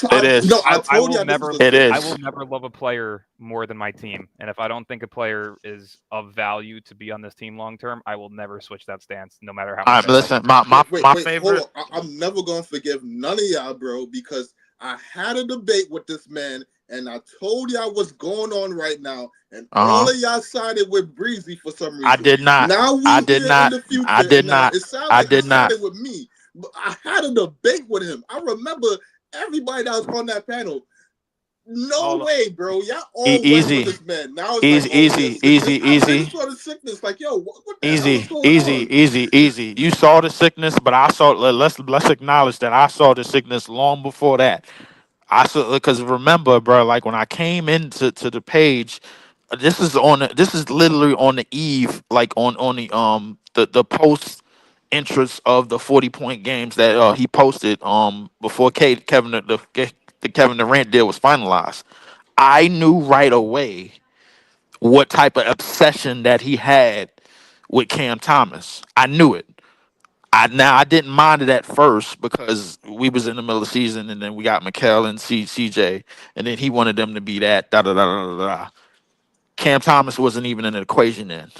E: told you
C: never,
E: this was
C: I will never love a player more than my team. And if I don't think a player is of value to be on this team long term, I will never switch that stance, no matter how much.
G: listen, my favorite.
E: Hold on. I'm never gonna forgive none of y'all, bro, because I had a debate with this man, and I told y'all what's going on right now, and all of y'all sided with Breezy for some reason.
G: I did not.
E: Now we
G: I did
E: here
G: not.
E: in the future,
G: I did
E: and now
G: not.
E: it sounds
G: I
E: like
G: did
E: you
G: not.
E: sided with me. But I had a debate with him. I remember everybody that was on that panel. No way, bro. Y'all all went
G: Easy.
E: with this man. Now it's like, sickness. I already saw the sickness. Like, yo, what the hell is going on?
G: Easy. You saw the sickness, but I saw. Let's acknowledge that I saw the sickness long before that. I saw, because remember, bro, like when I came into the page, this is literally on the eve, like on the post interest of the 40-point games that he posted before the Kevin Durant deal was finalized. I knew right away what type of obsession that he had with Cam Thomas. I knew it. I didn't mind it at first because we was in the middle of the season, and then we got Mikal and CJ, and then he wanted them to be that da da da da da. Da. Cam Thomas wasn't even in the equation then.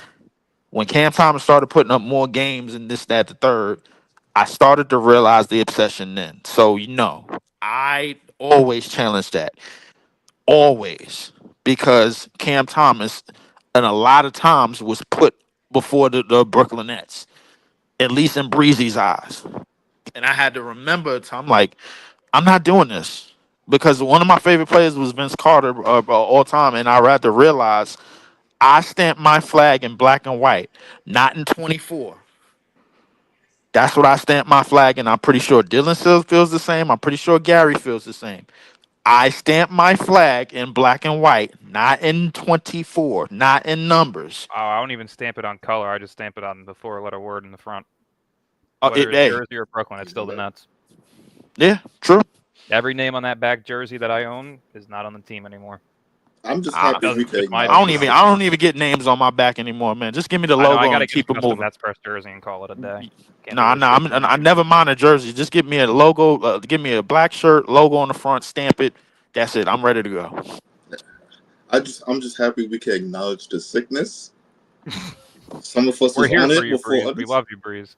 G: When Cam Thomas started putting up more games and this, that, the third, I started to realize the obsession then. So I always challenge that. Always. Because Cam Thomas, and a lot of times, was put before the Brooklyn Nets, at least in Breezy's eyes. And I had to remember, I'm like, I'm not doing this. Because one of my favorite players was Vince Carter all time. And I had to realize I stamped my flag in black and white, not in 24. That's what I stamped my flag, and I'm pretty sure Dylan still feels the same. I'm pretty sure Gary feels the same. I stamped my flag in black and white, not in 24, not in numbers.
C: Oh, I don't even stamp it on color. I just stamp it on the 4-letter word in the front.
G: Oh,
C: Whether it's
G: hey,
C: Jersey or Brooklyn, it's still the Nets.
G: yeah, true.
C: Every name on that back jersey that I own is not on the team anymore.
E: I'm just
G: I-
E: happy we can
C: Just my
E: acknowledge
C: opinion.
G: I don't even get names on my back anymore, man. Just give me the
C: I know,
G: logo
C: I gotta
G: and
C: get
G: keep
C: a
G: it
C: custom
G: moving.
C: Nets press jersey and call it a day. Can't
G: Nah,
C: do this shit.
G: I never mind a jersey. Just give me a logo. Give me a black shirt, logo on the front, stamp it. That's it. I'm ready to go.
E: I'm just happy we can acknowledge the sickness. Some of us
C: We're
E: was
C: here
E: on
C: for
E: it
C: you,
E: before
C: Breeze. We
E: others.
C: love you, Breeze.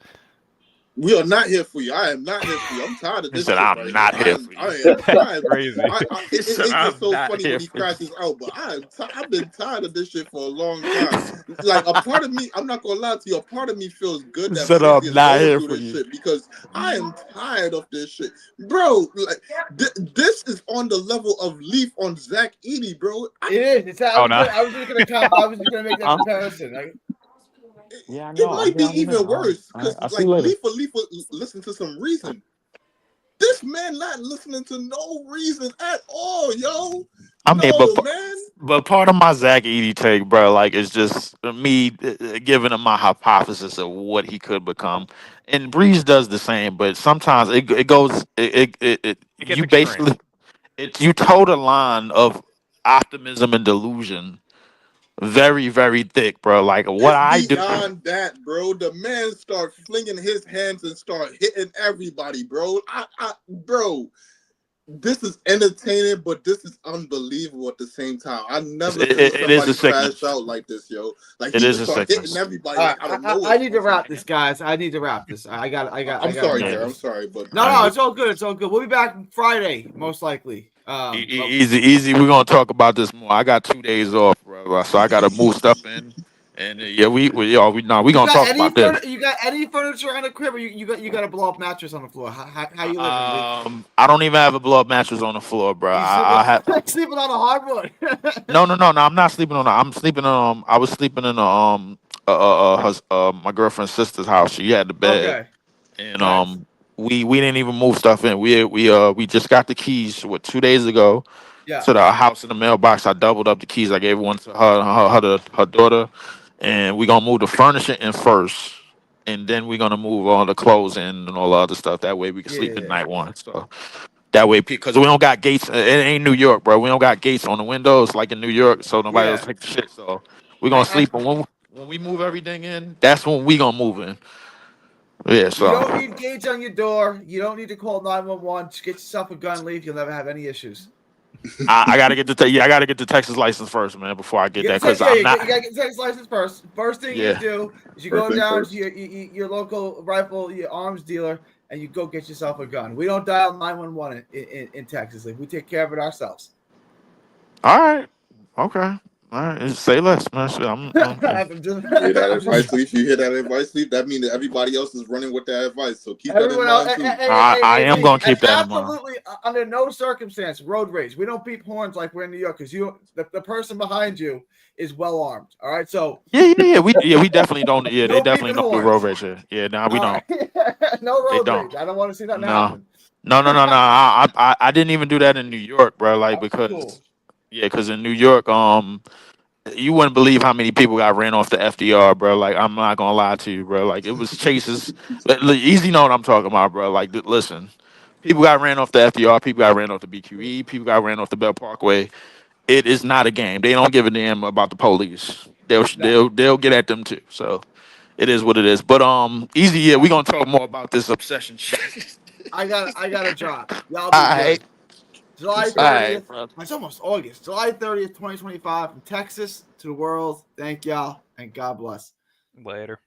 E: We are not here for you. I am not here for you. I'm tired of
G: He
E: this
G: said,
E: shit
G: "I'm
E: right
G: not
E: here.
G: here for you."
E: I am.
C: Crazy.
G: He said,
E: It's
G: "I'm
E: just so
G: not
E: funny
G: here
E: when he
G: for you."
E: crashes out, but I've been tired of this shit for a long time. Like a part of me, I'm not gonna lie to you, a part of me feels good
G: He
E: that
G: said,
E: Breezy
G: "I'm
E: is
G: not
E: going
G: here
E: through
G: for
E: this
G: you."
E: shit because I am tired of this shit, bro. Like this is on the level of Leaf on Zach Edey, bro.
A: It is.
C: Oh, no.
A: I was just gonna make that comparison.
G: Yeah, I
E: It
G: know.
E: might be even worse
G: All
E: because
G: right, I'll see
E: like
G: you later.
E: Leaf will listen to some reason. This man not listening to no reason at all, yo.
G: I mean,
E: No, man.
G: but part of my Zach Edey take, bro, like it's just me giving him my hypothesis of what he could become, and Breeze does the same. But sometimes it goes
C: It gets
G: you
C: extreme.
G: basically you toe the line of optimism and delusion very very thick, bro. Like what
E: It's
G: I do.
E: beyond that, bro. The man start flinging his hands and start hitting everybody, bro. Bro, this is entertaining, but this is unbelievable at the same time. I never seen
G: It is
E: somebody
G: a sickness.
E: crash out like this, yo. Like
G: It
E: he
G: is
E: just
G: a
E: start hitting
G: sickness.
E: everybody
A: All
E: like
A: right,
E: out of nowhere.
A: I need to wrap this, guys. I need to wrap this. I got
E: I'm sorry,
A: to
E: Jared.
A: wrap
E: I'm
A: this.
E: sorry, but
A: No, it's all good. It's all good. We'll be back Friday, most likely.
G: Easy. We're gonna talk about this more. I got 2 days off, bro, so I gotta move stuff in. And yeah, we gonna talk about this.
A: You got any furniture on the crib, or you got a blow up mattress on the floor? How you living?
G: I don't even have a blow up mattress on the floor, bro.
A: You
G: I have
A: sleeping on a hardwood?
G: no. I'm not sleeping on. I'm sleeping on. I was sleeping in my girlfriend's sister's house. She had the bed,
A: Okay,
G: and
A: nice.
G: we didn't even move stuff in. We just got the keys 2 days ago
A: Yeah,
G: to the house in the mailbox. I doubled up the keys. I gave one to her daughter, and we gonna move the furniture in first, and then we're gonna move all the clothes in and all the other stuff. That way we can sleep the
A: yeah,
G: night one. So that way, because we don't got gates. It ain't New York, bro. We don't got gates on the windows like in New York, so nobody else
A: yeah.
G: take the shit. So we're gonna sleep. And when we move everything in, that's when we gonna move in. Yeah.
A: You
G: So
A: don't need gates on your door. You don't need to call 911. Just get yourself a gun. Leave. You'll never have any issues.
G: I gotta get I gotta get the Texas license first, man, before I get that, because I'm not.
A: You gotta get the Texas license first. First thing
G: Yeah.
A: you do is you
E: First
A: go
E: thing
A: down
E: first.
A: to your local your arms dealer, and you go get yourself a gun. We don't dial 911 in Texas. Like, we take care of it ourselves.
G: All right. Okay. All right, say less, man. Shit, I'm
A: I'm just-
E: You hear that
A: I'm just-
E: advice, Leaf? You hear that advice, Leaf? That means that everybody else is running with that advice. So keep that in
A: Everyone else,
E: mind too.
G: I am gonna keep that in mind.
A: absolutely, under no circumstance, road rage. We don't beep horns like we're in New York because the person behind you is well armed. All right, so
G: Yeah. We definitely don't. Yeah,
A: No
G: they definitely
A: beeping
G: don't do
A: horns.
G: road rage here. Yeah, nah, we
A: all
G: don't.
A: right. No
G: They
A: road
G: don't.
A: rage. I don't want to see that
G: No.
A: happen.
G: No. I didn't even do that in New York, bro. Like because
A: Cool.
G: because in New York, you wouldn't believe how many people got ran off the FDR, bro. Like I'm not gonna lie to you, bro. Like it was chases. Look, easy know what I'm talking about, bro. Like listen, people got ran off the FDR, people got ran off the BQE, people got ran off the Bell Parkway. It is not a game. They don't give a damn about the police. They'll get at them too. So it is what it is. But easy. Yeah, we gonna talk more about this obsession shit.
A: I got a drop. Y'all be
G: All right.
A: good. July
G: All right,
A: 30th.
G: bro.
A: It's almost August. July 30th, 2025, from Texas to the world. Thank y'all and God bless.
C: Later.